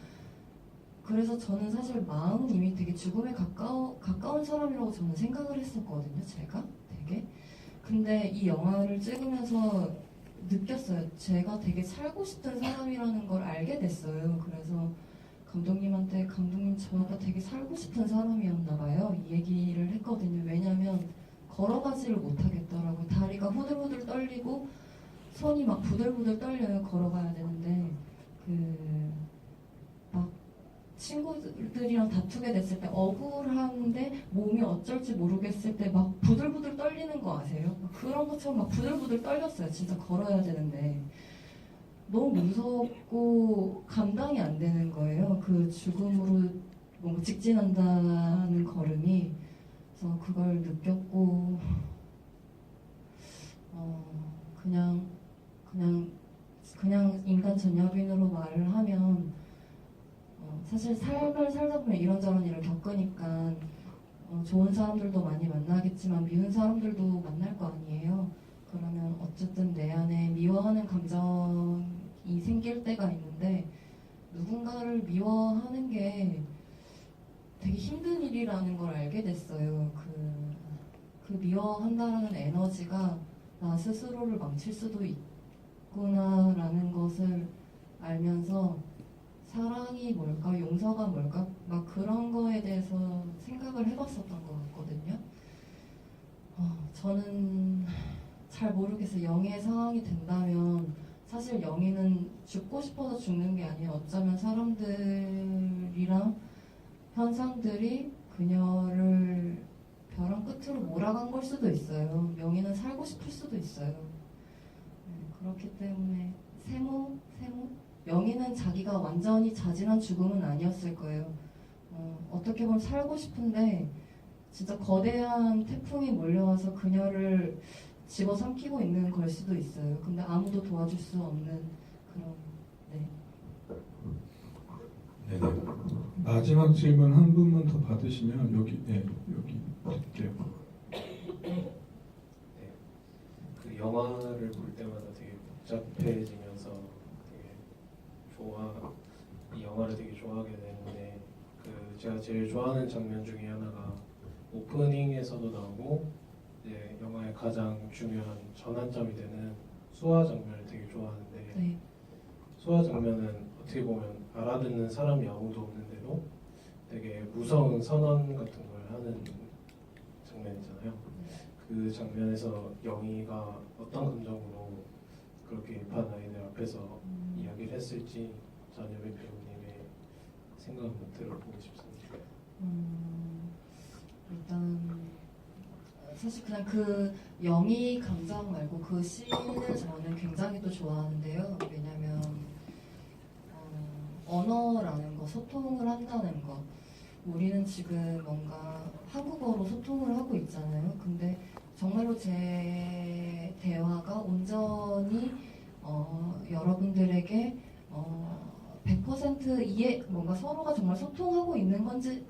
그래서 저는 사실 마음은 이미 되게 죽음에 가까운 사람이라고 저는 생각을 했었거든요. 제가 되게 근데 이 영화를 찍으면서 느꼈어요. 제가 되게 살고 싶은 사람이라는 걸 알게 됐어요. 그래서 감독님한테 감독님 저가 되게 살고 싶은 사람이었나 봐요. 이 얘기를 했거든요. 왜냐면 걸어가지를 못하겠더라고요. 다리가 후들후들 떨리고 손이 막 부들부들 떨려요. 걸어가야 되는데 막 친구들이랑 다투게 됐을 때 억울한데 몸이 어쩔지 모르겠을 때 막 부들부들 떨리는 거 아세요? 그런 것처럼 막 부들부들 떨렸어요. 진짜 걸어야 되는데 너무 무섭고 감당이 안 되는 거예요. 그 죽음으로 뭔가 직진한다는 걸음이. 그래서 그걸 느꼈고 그냥 인간 전여빈으로 말을 하면 사실 삶을 살다 보면 이런저런 일을 겪으니까 좋은 사람들도 많이 만나겠지만 미운 사람들도 만날 거 아니에요. 그러면 어쨌든 내 안에 미워하는 감정이 생길 때가 있는데 누군가를 미워하는 게 되게 힘든 일이라는 걸 알게 됐어요. 그 미워한다라는 에너지가 나 스스로를 망칠 수도 있구나라는 것을 알면서 사랑이 뭘까, 용서가 뭘까, 막 그런 거에 대해서 생각을 해봤었던 것 같거든요. 저는 잘 모르겠어요. 영희의 상황이 된다면 사실 영희는 죽고 싶어서 죽는 게 아니라 어쩌면 사람들이랑 현상들이 그녀를 벼랑 끝으로 몰아간 걸 수도 있어요. 영희는 살고 싶을 수도 있어요. 그렇기 때문에 세모? 영희는 자기가 완전히 자진한 죽음은 아니었을 거예요. 어떻게 보면 살고 싶은데 진짜 거대한 태풍이 몰려와서 그녀를 집어삼키고 있는 걸 수도 있어요. 근데 아무도 도와줄 수 없는 그런. 네. 네네. 마지막 질문 한 분만 더 받으시면 여기 드릴게요. 그 영화를 볼 때마다 되게 복잡해지면서 이 영화를 되게 좋아하게 되는데 그 제가 제일 좋아하는 장면 중에 하나가 오프닝에서도 나오고 이제 영화의 가장 중요한 전환점이 되는 수화 장면을 되게 좋아하는데 네. 수화 장면은 어떻게 보면 알아듣는 사람이 아무도 없는데도 되게 무서운 선언 같은 걸 하는 장면이잖아요. 그 장면에서 영희가 어떤 감정으로 그렇게 반 아이들 앞에서 이야기를 했을지 전여빈 배우님의 생각 한번 들어보고 싶습니다. 일단 사실 그냥 그 영희 감정 말고 그 씬을 저는 굉장히 또 좋아하는데요. 왜냐면 언어라는 거, 소통을 한다는 거. 우리는 지금 뭔가 한국어로 소통을 하고 있잖아요. 근데 정말로 제 대화가 온전히 여러분들에게 100% 이해, 뭔가 서로가 정말 소통하고 있는 건지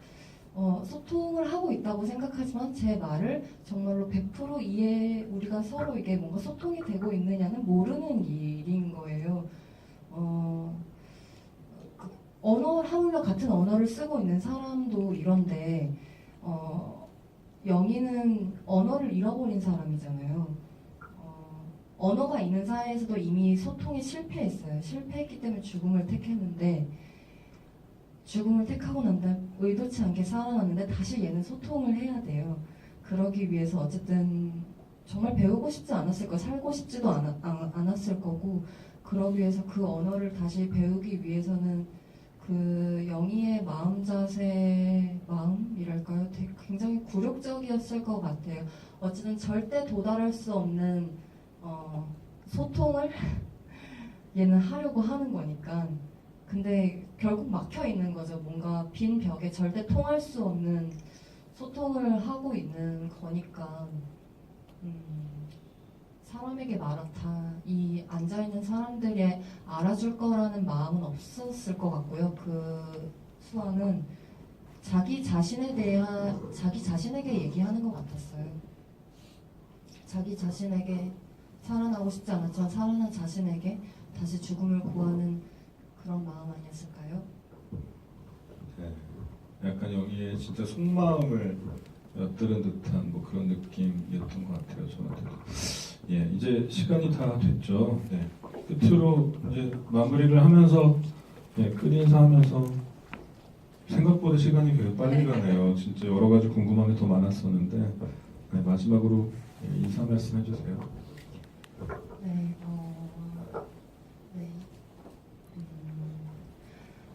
소통을 하고 있다고 생각하지만 제 말을 정말로 100% 이해, 우리가 서로 이게 뭔가 소통이 되고 있느냐는 모르는 일인 거예요. 하물며 같은 언어를 쓰고 있는 사람도 이런데 영희는 언어를 잃어버린 사람이잖아요. 언어가 있는 사회에서도 이미 소통이 실패했어요. 실패했기 때문에 죽음을 택했는데 죽음을 택하고 난 다음 의도치 않게 살아났는데 다시 얘는 소통을 해야 돼요. 그러기 위해서 어쨌든 정말 배우고 싶지 않았을 거예요. 살고 싶지도 않았을 거고 그러기 위해서 그 언어를 다시 배우기 위해서는 그 영희의 마음이랄까요? 되게 굉장히 굴욕적이었을 것 같아요. 어쨌든 절대 도달할 수 없는 소통을 얘는 하려고 하는 거니까. 근데 결국 막혀 있는 거죠. 뭔가 빈 벽에 절대 통할 수 없는 소통을 하고 있는 거니까. 사람에게 말았다. 이 앉아있는 사람들이 알아줄 거라는 마음은 없었을 것 같고요. 그 수아는 자기 자신에게 얘기하는 것 같았어요. 자기 자신에게 살아나고 싶지 않았지만 살아난 자신에게 다시 죽음을 구하는 그런 마음 아니었을까요? 네. 약간 여기에 진짜 속마음을 엿들은 듯한 뭐 그런 느낌이었던 것 같아요. 저한테도. 예, 이제 시간이 다 됐죠. 네. 끝으로 이제 마무리를 하면서 끝인사하면서 생각보다 시간이 되게 빨리 가네요. 진짜 여러 가지 궁금한 게 더 많았었는데 마지막으로 인사 말씀 해주세요. 네,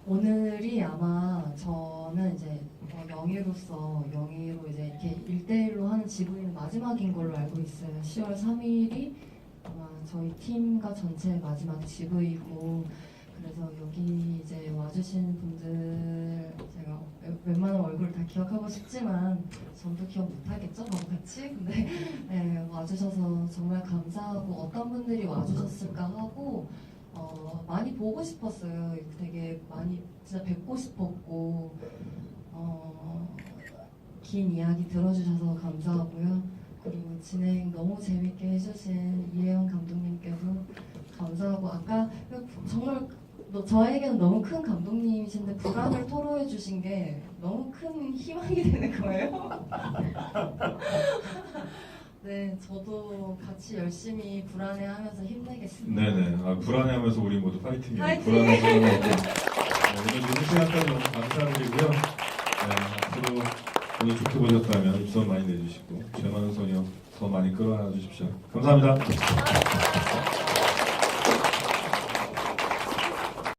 오늘이 아마 저는 이제 영희로 이제 이렇게 1대1로 하는 지부인 마지막인 걸로 알고 있어요. 10월 3일이 아마 저희 팀과 전체 마지막 지부이고 그래서 여기 이제 와주신 분들 제가 웬만한 얼굴 다 기억하고 싶지만 전도 기억 못하겠죠? 같이? 근데 네, 와주셔서 정말 감사하고 어떤 분들이 와주셨을까 하고 많이 보고 싶었어요. 되게 많이 진짜 뵙고 싶었고 긴 이야기 들어주셔서 감사하고요. 그리고 진행 너무 재밌게 해주신 이혜영 감독님께도 감사하고 아까 정말 저에게는 너무 큰 감독님이신데 불안을 토로해 주신 게 너무 큰 희망이 되는 거예요. 네, 저도 같이 열심히 불안해하면서 힘내겠습니다. 네네. 불안해하면서 우리 모두 파이팅이에요. 파이팅! 불안해서 보셨다면 입소문 많이 내주시고 죄 많은 소녀 더 많이 끌어안아 주십시오. 감사합니다.